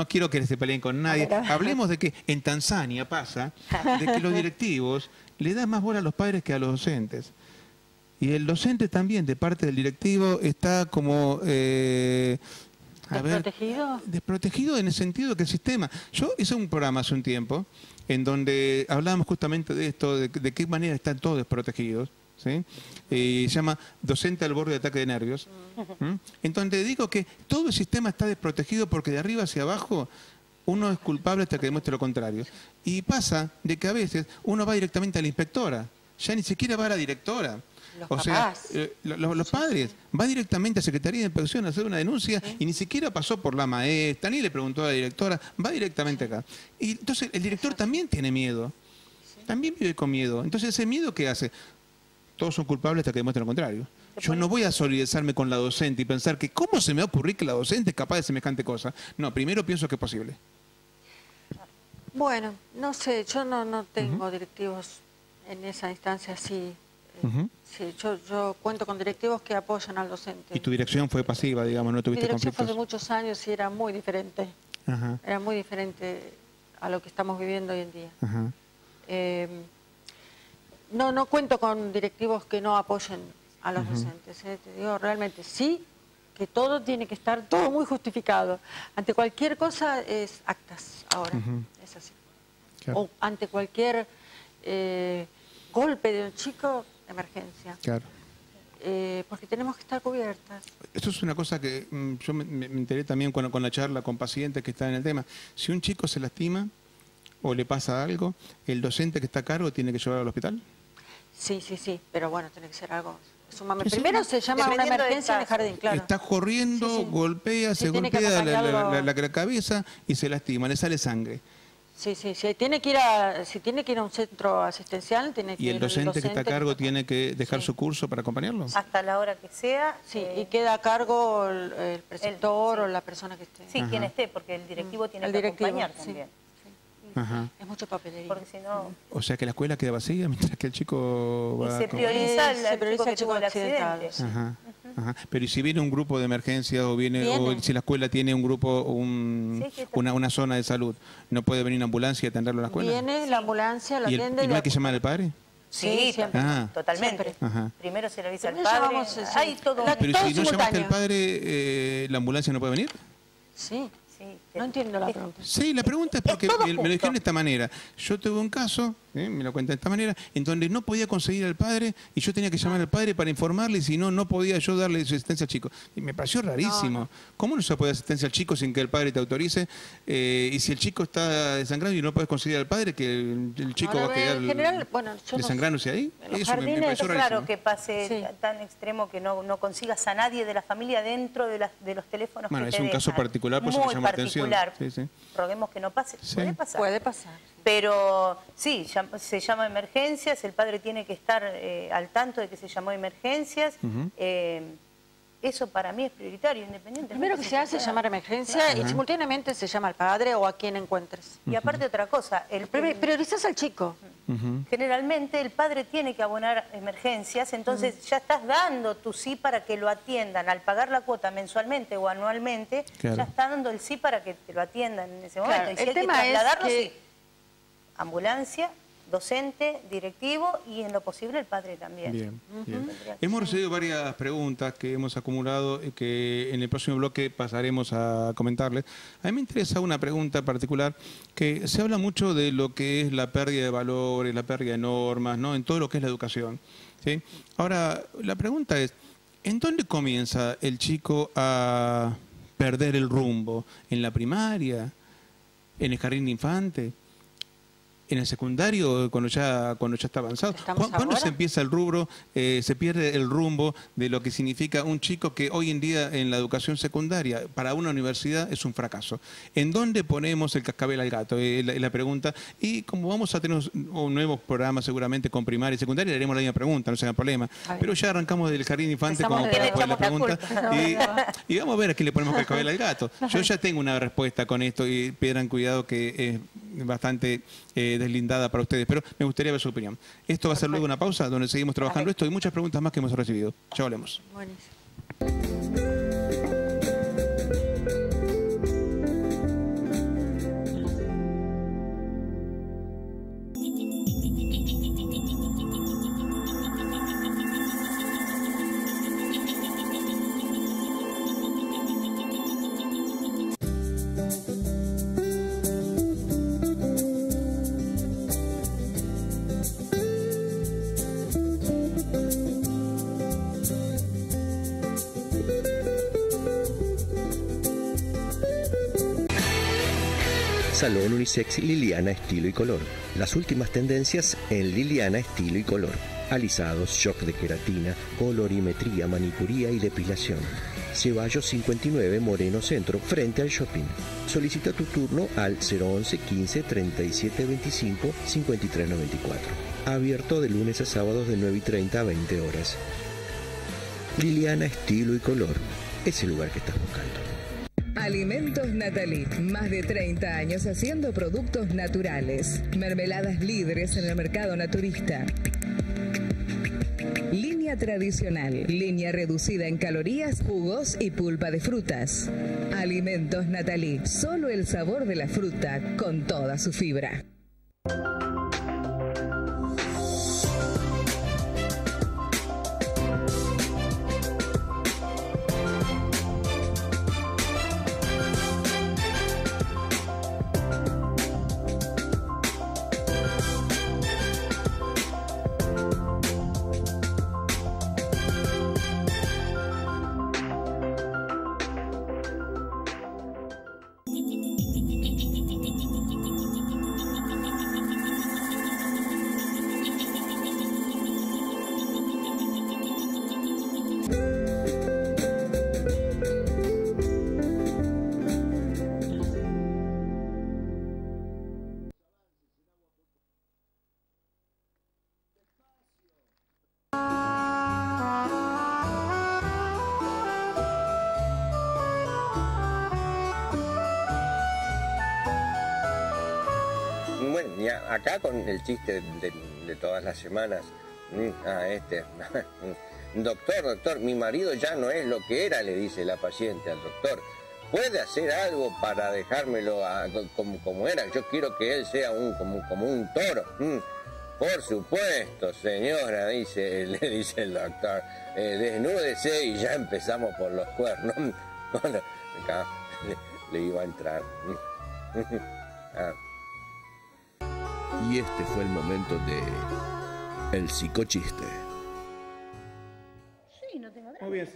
quiero que se peleen con nadie. Hablemos de que en Tanzania pasa de que los directivos le dan más bola a los padres que a los docentes. Y el docente también, de parte del directivo, está como... ¿Desprotegido? Desprotegido en el sentido que el sistema... Yo hice un programa hace un tiempo en donde hablábamos justamente de esto, de qué manera están todos desprotegidos, ¿sí? Se llama Docente al borde de ataque de nervios. En donde digo que todo el sistema está desprotegido porque de arriba hacia abajo uno es culpable hasta que demuestre lo contrario. Y pasa de que a veces uno va directamente a la inspectora, ya ni siquiera va a la directora. Los padres, va directamente a Secretaría de Inspección a hacer una denuncia y ni siquiera pasó por la maestra, ni le preguntó a la directora, va directamente acá. Y entonces el director también tiene miedo, también vive con miedo. Entonces ese miedo, ¿qué hace? Todos son culpables hasta que demuestren lo contrario. Yo no voy a solidarizarme con la docente y pensar que ¿cómo se me va a ocurrir que la docente es capaz de semejante cosa? No, primero pienso que es posible. Bueno, no sé, yo no tengo directivos en esa instancia así. Sí, yo cuento con directivos que apoyan al docente. ¿Y tu dirección fue pasiva, digamos, no tuviste conflictos? Mi dirección fue de muchos años y era muy diferente. Era muy diferente a lo que estamos viviendo hoy en día. No cuento con directivos que no apoyen a los docentes. Te digo, realmente sí, que todo tiene que estar todo muy justificado. Ante cualquier cosa es actas ahora, es así. Claro. O ante cualquier golpe de un chico, emergencia. Claro. Porque tenemos que estar cubiertas. Esto es una cosa que yo me enteré también con la charla con pacientes que están en el tema. Si un chico se lastima o le pasa algo, ¿el docente que está a cargo tiene que llevarlo al hospital? Sí, pero bueno, tiene que ser algo sumamente... Primero se llama una emergencia en el jardín, claro. Está corriendo, golpea, se golpea la cabeza y se lastima, le sale sangre. Sí, si tiene que ir a un centro asistencial, tiene que ir. ¿Y el docente que está a cargo tiene que dejar su curso para acompañarlo? Hasta la hora que sea. Sí, y queda a cargo el preceptor o la persona que esté. Sí, quien esté, porque el directivo tiene que acompañar también. Ajá. Es mucho papelería. Porque si no... O sea que la escuela queda vacía mientras que el chico va... Y se prioriza el chico que tuvo el accidente. Ajá. Ajá. Pero ¿y si viene un grupo de emergencias o si la escuela tiene un grupo, una zona de salud, no puede venir una ambulancia y atenderlo a la escuela? Viene la ambulancia, lo atiende. ¿Y no hay que llamar al padre? Sí, siempre, totalmente. Ajá. Primero se le avisa al padre. Hay todo. Pero si no llamaste al padre, ¿la ambulancia no puede venir? Sí. No entiendo la pregunta. Sí, la pregunta es porque me lo dijeron de esta manera. Yo tuve un caso, me lo cuenta de esta manera, en donde no podía conseguir al padre y yo tenía que llamar al padre para informarle, y si no, no podía yo darle asistencia al chico. Y me pareció rarísimo. No. ¿Cómo no se puede dar asistencia al chico sin que el padre te autorice? Y si el chico está desangrado y no puedes conseguir al padre, que el chico va a quedar desangrándose ahí. Eso me pareció rarísimo. Es raro que pase tan extremo que no consigas a nadie de la familia dentro de los teléfonos. Bueno, que es un caso particular, por eso me llama atención. Roguemos que no pase. Sí. Puede pasar. Pero sí, se llama emergencias, el padre tiene que estar al tanto de que se llamó emergencias. Eso para mí es prioritario, independientemente. Primero que se hace es llamar a emergencia y simultáneamente se llama al padre o a quien encuentres. Y aparte otra cosa, priorizas al chico. Generalmente el padre tiene que abonar emergencias, entonces ya estás dando tu sí para que lo atiendan. Al pagar la cuota mensualmente o anualmente, ya está dando el sí para que te lo atiendan en ese momento. Y si hay que trasladarlo, sí. Ambulancia, docente, directivo y en lo posible el padre también. Bien. Hemos recibido varias preguntas que hemos acumulado y que en el próximo bloque pasaremos a comentarles. A mí me interesa una pregunta particular, que se habla mucho de lo que es la pérdida de valores, la pérdida de normas, ¿no? En todo lo que es la educación, ¿sí? Ahora, la pregunta es, ¿en dónde comienza el chico a perder el rumbo? ¿En la primaria? ¿En el jardín de infante? ¿En el secundario, cuando ya está avanzado? ¿Cuándo se empieza el rubro, se pierde el rumbo de lo que significa un chico que hoy en día en la educación secundaria, para una universidad, es un fracaso? ¿En dónde ponemos el cascabel al gato? Es la pregunta. Y como vamos a tener un nuevo programa seguramente con primaria y secundaria, le haremos la misma pregunta, no se haga problema. Pero ya arrancamos del jardín infante como para después la pregunta. Y vamos a ver a qué le ponemos cascabel al gato. Yo ya tengo una respuesta con esto y pidan cuidado que es bastante deslindada para ustedes, pero me gustaría ver su opinión. Esto va a ser luego una pausa donde seguimos trabajando esto y muchas preguntas más que hemos recibido. Ya volvemos. Buenísimo. Salón Unisex Liliana Estilo y Color. Las últimas tendencias en Liliana Estilo y Color. Alisados, shock de queratina, colorimetría, manicuría y depilación. Ceballos 59 Moreno Centro, frente al shopping. Solicita tu turno al 011 15 37 25 53 94. Abierto de lunes a sábados de 9:30 a 20 horas. Liliana Estilo y Color. Es el lugar que estás buscando. Alimentos Natalí, más de 30 años haciendo productos naturales. Mermeladas líderes en el mercado naturista. Línea tradicional, línea reducida en calorías, jugos y pulpa de frutas. Alimentos Natalí, solo el sabor de la fruta con toda su fibra. Bueno, ya acá con el chiste de todas las semanas. Doctor, mi marido ya no es lo que era, le dice la paciente al doctor. ¿Puede hacer algo para dejármelo como era? Yo quiero que él sea como un toro. Por supuesto, señora, le dice el doctor. Desnúdese y ya empezamos por los cuernos. Acá le iba a entrar. Y este fue el momento de el psicochiste. Muy bien,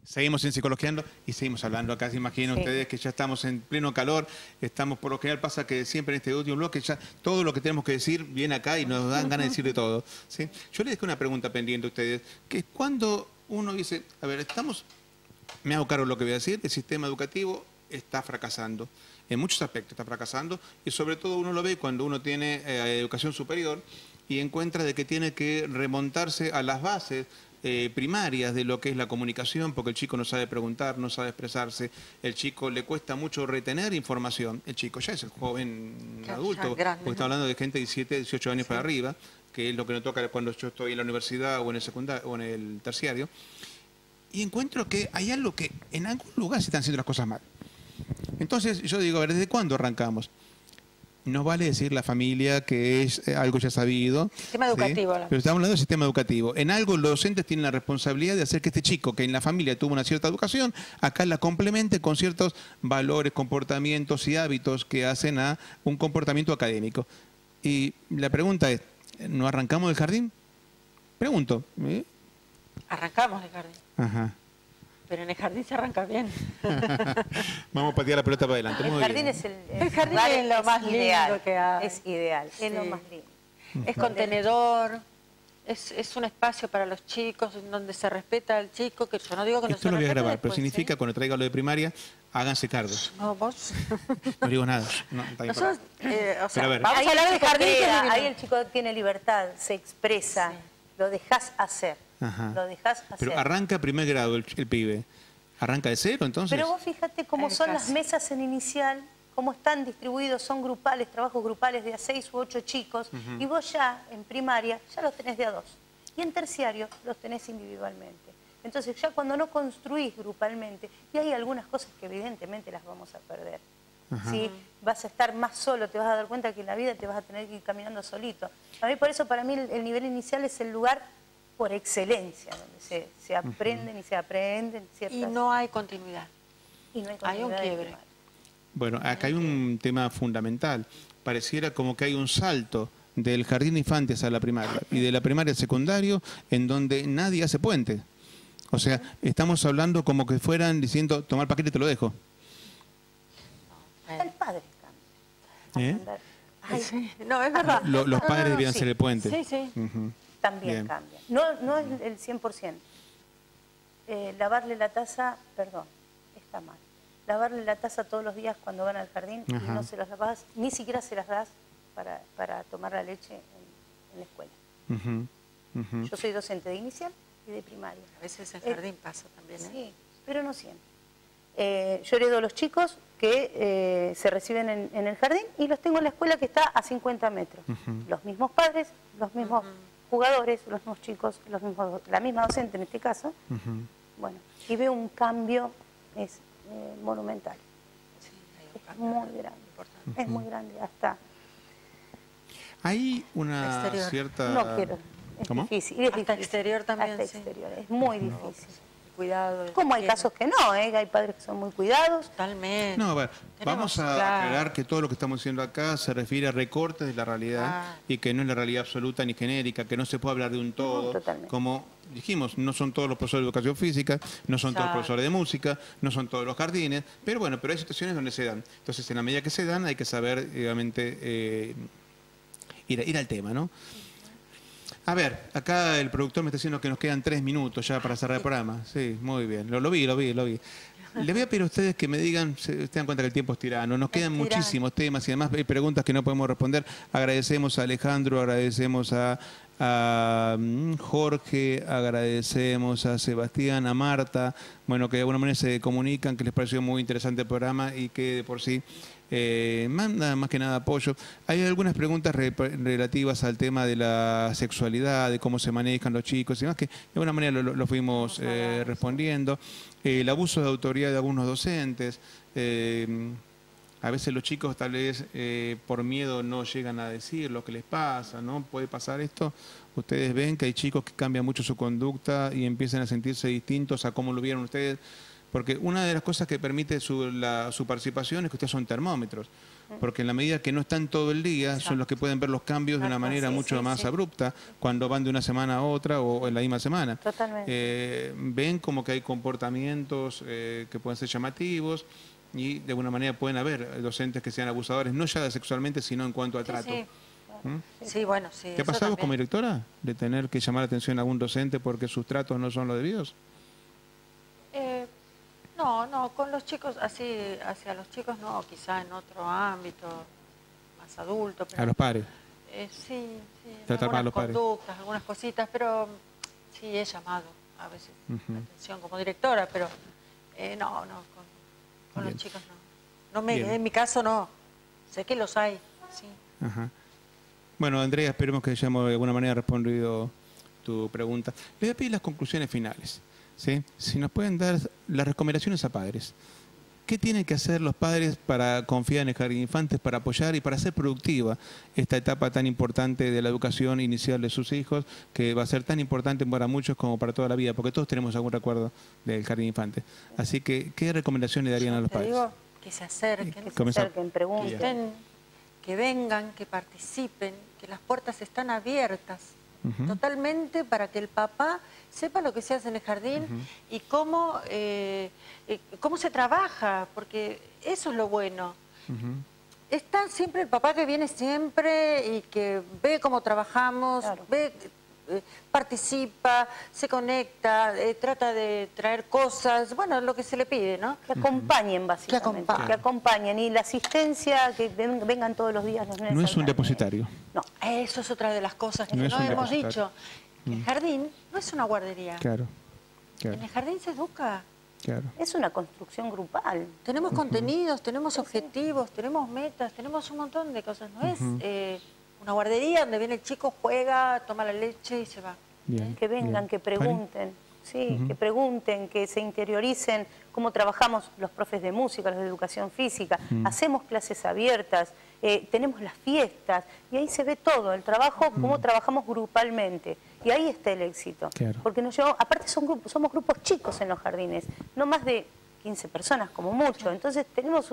seguimos en Psicologiando y seguimos hablando acá. Se imaginan ustedes que ya estamos en pleno calor. Estamos, por lo general pasa que siempre en este último bloque ya todo lo que tenemos que decir viene acá y nos dan ganas de decir de todo, ¿sí? Yo les dejo una pregunta pendiente a ustedes, que es cuando uno dice, a ver, me hago cargo de lo que voy a decir, el sistema educativo está fracasando. En muchos aspectos está fracasando y sobre todo uno lo ve cuando uno tiene educación superior y encuentra de que tiene que remontarse a las bases primarias de lo que es la comunicación, porque el chico no sabe preguntar, no sabe expresarse, el chico le cuesta mucho retener información, el chico ya es el joven adulto, porque está hablando de gente de 17, 18 años para arriba, que es lo que nos toca cuando yo estoy en la universidad o en el secundario o en el terciario, y encuentro que hay algo que en algún lugar se están haciendo las cosas mal. Entonces yo digo, a ver, ¿desde cuándo arrancamos? No vale decir la familia, que es algo ya sabido. Sistema educativo. Pero estamos hablando del sistema educativo. En algo los docentes tienen la responsabilidad de hacer que este chico, que en la familia tuvo una cierta educación, acá la complemente con ciertos valores, comportamientos y hábitos que hacen a un comportamiento académico. Y la pregunta es, ¿no arrancamos del jardín? Pregunto. Arrancamos del jardín. Ajá. Pero en el jardín se arranca bien. Vamos a patear la pelota para adelante. El jardín es el jardín es lo más lindo que hay. Es ideal, es lo más lindo. Es contenedor, es un espacio para los chicos, en donde se respeta al chico, que yo no digo que no se respete. Esto lo voy a grabar, después, pero significa, cuando traiga lo de primaria, háganse cargo. No, vos. No digo nada. No, está bien. Nosotros, o sea, ver. vamos a hablar del jardín. Ahí el chico tiene libertad, se expresa, lo dejás hacer. Ajá. Lo dejás hacer. Pero arranca primer grado el pibe. ¿Arranca de cero entonces? Pero vos fíjate cómo son las mesas en inicial, cómo están distribuidos, son grupales, trabajos grupales de a 6 u 8 chicos, y vos ya en primaria ya los tenés de a 2. Y en terciario los tenés individualmente. Entonces ya cuando no construís grupalmente, y hay algunas cosas que evidentemente las vamos a perder. ¿Sí? Vas a estar más solo, te vas a dar cuenta que en la vida te vas a tener que ir caminando solito. A mí por eso para mí el nivel inicial es el lugar por excelencia, donde se aprenden y se aprenden ciertas... Y no hay continuidad. Y no hay continuidad. Hay un quiebre. Bueno, acá hay un tema fundamental. Pareciera como que hay un salto del jardín de infantes a la primaria y de la primaria al secundario en donde nadie hace puente. O sea, estamos hablando como que fueran diciendo, toma el paquete y te lo dejo. El padre cambia. No, es verdad. Los padres debían ser el puente. Sí, sí. También cambia. No es el 100%. Lavarle la taza, perdón, está mal. Lavarle la taza todos los días cuando van al jardín y no se las lavas, ni siquiera se las das para tomar la leche en la escuela. Yo soy docente de inicial y de primaria. A veces en jardín pasa también, ¿eh? Sí, pero no siempre. Yo heredo a los chicos que se reciben en el jardín y los tengo en la escuela que está a 50 metros. Los mismos padres, los mismos jugadores, los mismos chicos, la misma docente en este caso. Bueno, y veo un cambio monumental. Sí, es muy grande. Es muy grande, hasta... Hay una cierta... No quiero, es difícil. Es hasta exterior también, hasta exterior, es muy difícil. Cuidado. Como hay casos que no, hay padres que son muy cuidados. Totalmente. No, a ver, vamos a aclarar que todo lo que estamos diciendo acá se refiere a recortes de la realidad y que no es la realidad absoluta ni genérica, que no se puede hablar de un todo. Totalmente. Como dijimos, no son todos los profesores de educación física, no son todos los profesores de música, no son todos los jardines, pero bueno, pero hay situaciones donde se dan. Entonces, en la medida que se dan, hay que saber, obviamente, ir al tema, ¿no? A ver, acá el productor me está diciendo que nos quedan 3 minutos ya para cerrar el programa. Sí, muy bien. Lo vi. Le voy a pedir a ustedes que me digan, se dan cuenta que el tiempo es tirano. Nos quedan muchísimos temas y además hay preguntas que no podemos responder. Agradecemos a Alejandro, agradecemos a Jorge, agradecemos a Sebastián, a Marta, bueno, que de alguna manera se comunican, que les pareció muy interesante el programa y que de por sí manda más que nada apoyo. Hay algunas preguntas relativas al tema de la sexualidad, de cómo se manejan los chicos y demás, que de alguna manera lo fuimos respondiendo. El abuso de autoridad de algunos docentes. A veces los chicos tal vez por miedo no llegan a decir lo que les pasa, ¿no? ¿Puede pasar esto? Ustedes ven que hay chicos que cambian mucho su conducta y empiezan a sentirse distintos a cómo lo vieron ustedes. Porque una de las cosas que permite su participación es que ustedes son termómetros. Porque en la medida que no están todo el día, son los que pueden ver los cambios de una manera mucho más abrupta, cuando van de una semana a otra o en la misma semana. Totalmente. Ven como que hay comportamientos que pueden ser llamativos y de alguna manera pueden haber docentes que sean abusadores, no ya sexualmente, sino en cuanto a trato. Sí, bueno, sí. ¿Te ha pasado como directora de tener que llamar la atención a algún docente porque sus tratos no son los debidos? No, con los chicos, así, hacia los chicos no, quizá en otro ámbito, más adulto. Pero, a los padres. Sí, tratar mal a los padres. Conductas, algunas cositas, pero sí he llamado a veces la atención como directora, pero con los chicos no. En mi caso no, sé que los hay, sí. Bueno, Andrea, esperemos que hayamos de alguna manera respondido tu pregunta. Le voy a pedir las conclusiones finales. ¿Sí? Si nos pueden dar las recomendaciones a padres. ¿Qué tienen que hacer los padres para confiar en el jardín de infantes, para apoyar y para hacer productiva esta etapa tan importante de la educación inicial de sus hijos, que va a ser tan importante para muchos como para toda la vida, porque todos tenemos algún recuerdo del jardín de infantes? Así que, ¿qué recomendaciones le darían a los padres? Digo que se acerquen, pregunten, que vengan, que participen, que las puertas están abiertas. Totalmente para que el papá sepa lo que se hace en el jardín y cómo se trabaja, porque eso es lo bueno. Está siempre el papá que viene siempre y que ve cómo trabajamos, ve, participa, se conecta, trata de traer cosas, bueno, lo que se le pide, ¿no? Que acompañen, básicamente. Que acompañen. Y la asistencia, que vengan todos los días los nenes. No es un depositario. No, eso es otra de las cosas que no hemos dicho. El jardín no es una guardería. Claro. En el jardín se educa. Es una construcción grupal. Tenemos contenidos, tenemos objetivos, tenemos metas, tenemos un montón de cosas. No es una guardería donde viene el chico, juega, toma la leche y se va. Que vengan, que pregunten. Sí, que pregunten, que se interioricen cómo trabajamos los profes de música, los de educación física. Hacemos clases abiertas, tenemos las fiestas y ahí se ve todo, el trabajo, cómo trabajamos grupalmente. Y ahí está el éxito. Porque nos llevamos, aparte somos grupos chicos en los jardines, no más de 15 personas como mucho. Entonces tenemos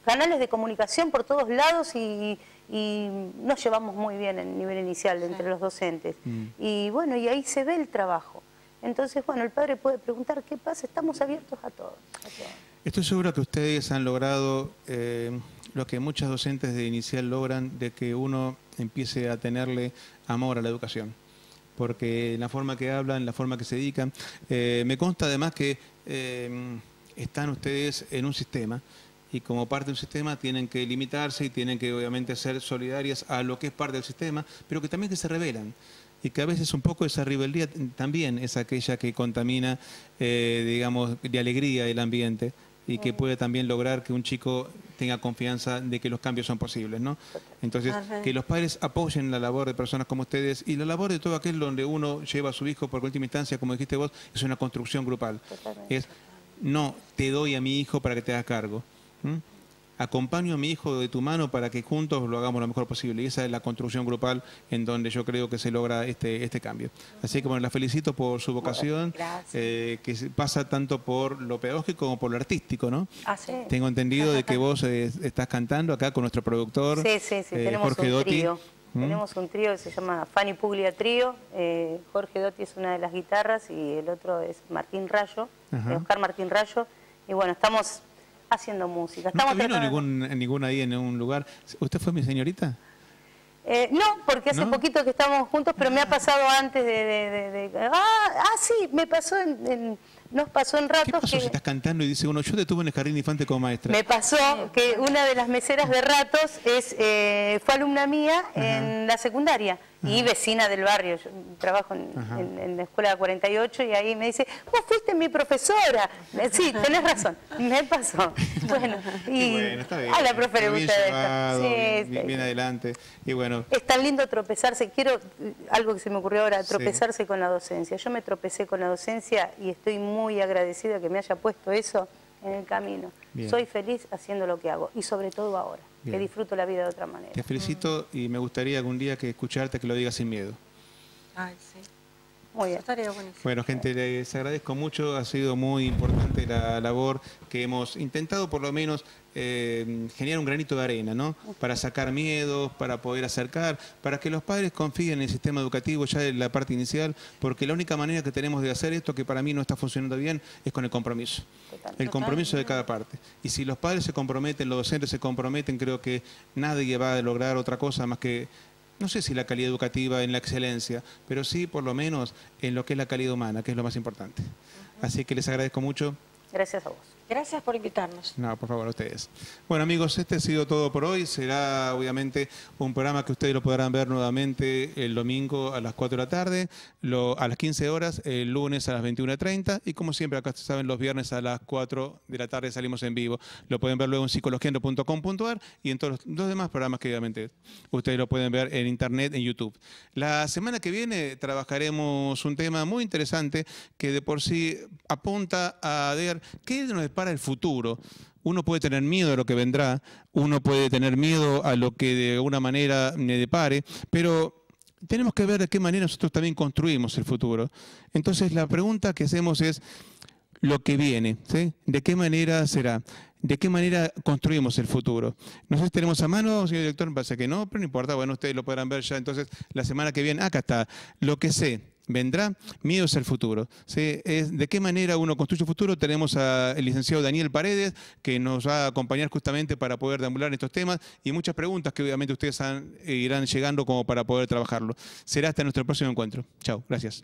canales de comunicación por todos lados y nos llevamos muy bien en nivel inicial entre los docentes. Y bueno, y ahí se ve el trabajo. Entonces, bueno, el padre puede preguntar qué pasa, estamos abiertos a todo. Estoy seguro que ustedes han logrado lo que muchas docentes de inicial logran, de que uno empiece a tenerle amor a la educación. Porque la forma que hablan, la forma que se dedican, me consta además que están ustedes en un sistema y como parte de un sistema tienen que limitarse y tienen que obviamente ser solidarias a lo que es parte del sistema, pero que también que se rebelan. Y que a veces un poco esa rebeldía también es aquella que contamina, digamos, de alegría el ambiente y que puede también lograr que un chico tenga confianza de que los cambios son posibles, ¿no? Entonces, que los padres apoyen la labor de personas como ustedes y la labor de todo aquel donde uno lleva a su hijo, porque en última instancia, como dijiste vos, es una construcción grupal. Es, no te doy a mi hijo para que te hagas cargo. Acompaño a mi hijo de tu mano para que juntos lo hagamos lo mejor posible. Y esa es la construcción grupal en donde yo creo que se logra este cambio. Así que bueno, la felicito por su vocación, que pasa tanto por lo pedagógico como por lo artístico, ¿no? Tengo entendido de que vos estás cantando acá con nuestro productor, tenemos Jorge un Dotti. trío. Tenemos un trío que se llama Fanny Puglia Trío. Jorge Dotti es una de las guitarras y el otro es Martín Rayo, Oscar Martín Rayo. Y bueno, estamos haciendo música. ¿No vino ninguna ahí en un lugar? ¿Usted fue mi señorita? No, porque hace poquito que estamos juntos, pero me ha pasado antes sí, me pasó nos pasó en ratos. ¿Qué pasó si estás cantando y dice uno, yo te tuve en el jardín de infante como maestra? Me pasó que una de las meseras de ratos fue alumna mía en la secundaria. y vecina del barrio. Yo trabajo en la escuela 48 y ahí me dice, vos fuiste mi profesora. Sí, tenés razón, me pasó. Bueno, y bueno, está bien. a la profe le gusta llevado, esto. Sí, bien adelante. Y bueno. Es tan lindo tropezarse. Quiero, algo que se me ocurrió ahora, tropezarse con la docencia. Yo me tropecé con la docencia y estoy muy agradecida que me haya puesto eso en el camino. Bien. Soy feliz haciendo lo que hago y sobre todo ahora, Bien. que disfruto la vida de otra manera. Te felicito y me gustaría algún día que escucharte que lo digas sin miedo. Ay, sí. Muy bien. Estaría buenísimo. Bueno, gente, les agradezco mucho. Ha sido muy importante la labor que hemos intentado, por lo menos, generar un granito de arena, ¿no? Para sacar miedos, para poder acercar, para que los padres confíen en el sistema educativo ya en la parte inicial, porque la única manera que tenemos de hacer esto, que para mí no está funcionando bien, es con el compromiso. El compromiso de cada parte. Y si los padres se comprometen, los docentes se comprometen, creo que nadie va a lograr otra cosa más que, no sé si la calidad educativa en la excelencia, pero sí por lo menos en lo que es la calidad humana, que es lo más importante. Así que les agradezco mucho. Gracias a vos. Gracias por invitarnos. No, por favor, a ustedes. Bueno, amigos, este ha sido todo por hoy. Será, obviamente, un programa que ustedes lo podrán ver nuevamente el domingo a las 4 de la tarde, a las 15 horas, el lunes a las 21:30 y, como siempre, acá saben, los viernes a las 4 de la tarde salimos en vivo. Lo pueden ver luego en psicologiando.com.ar y en todos los demás programas que, obviamente, ustedes lo pueden ver en internet, en YouTube. La semana que viene trabajaremos un tema muy interesante que de por sí apunta a ver qué nos depara el futuro. Uno puede tener miedo a lo que vendrá, uno puede tener miedo a lo que de alguna manera me depare, pero tenemos que ver de qué manera nosotros también construimos el futuro. Entonces la pregunta que hacemos es lo que viene, ¿sí? ¿De qué manera será? ¿De qué manera construimos el futuro? No sé si tenemos a mano, señor director, me parece que no, pero no importa, bueno, ustedes lo podrán ver ya entonces la semana que viene. Acá está, lo que sé. Vendrá, miedos al futuro. ¿Sí? ¿De qué manera uno construye el futuro? Tenemos al licenciado Daniel Paredes, que nos va a acompañar justamente para poder deambular en estos temas y muchas preguntas que obviamente ustedes irán llegando como para poder trabajarlo. Será hasta nuestro próximo encuentro. Chao, gracias.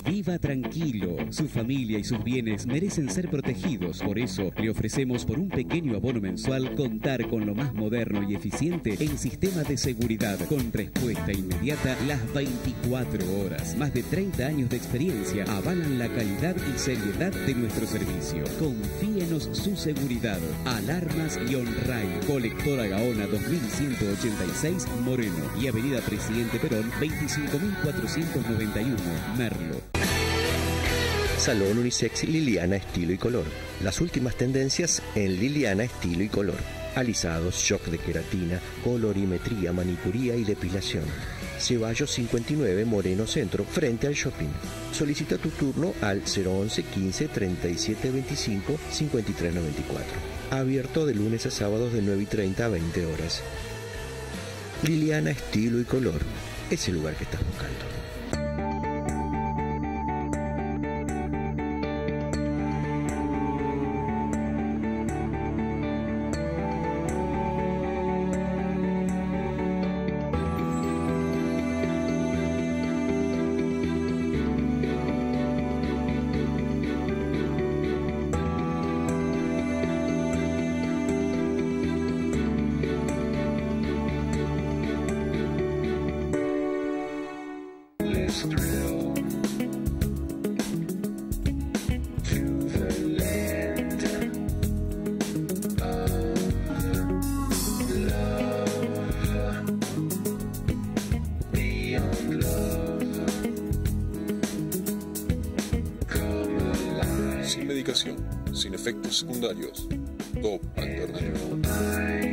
Viva tranquilo, su familia y sus bienes merecen ser protegidos, por eso le ofrecemos por un pequeño abono mensual contar con lo más moderno y eficiente en sistema de seguridad, con respuesta inmediata las 24 horas. Más de 30 años de experiencia avalan la calidad y seriedad de nuestro servicio. Confíenos su seguridad. Alarmas Ray, Colectora Gaona 2186 Moreno y Avenida Presidente Perón 25.491 Merlo. Salón Unisex Liliana Estilo y Color. Las últimas tendencias en Liliana Estilo y Color. Alisados, shock de queratina, colorimetría, manicuría y depilación. Ceballos 59 Moreno Centro, frente al shopping. Solicita tu turno al 011 15 37 25 53 94. Abierto de lunes a sábados de 9:30 a 20 horas. Liliana Estilo y Color. Es el lugar que estás buscando. medicación, sin efectos secundarios. Top Alternativo.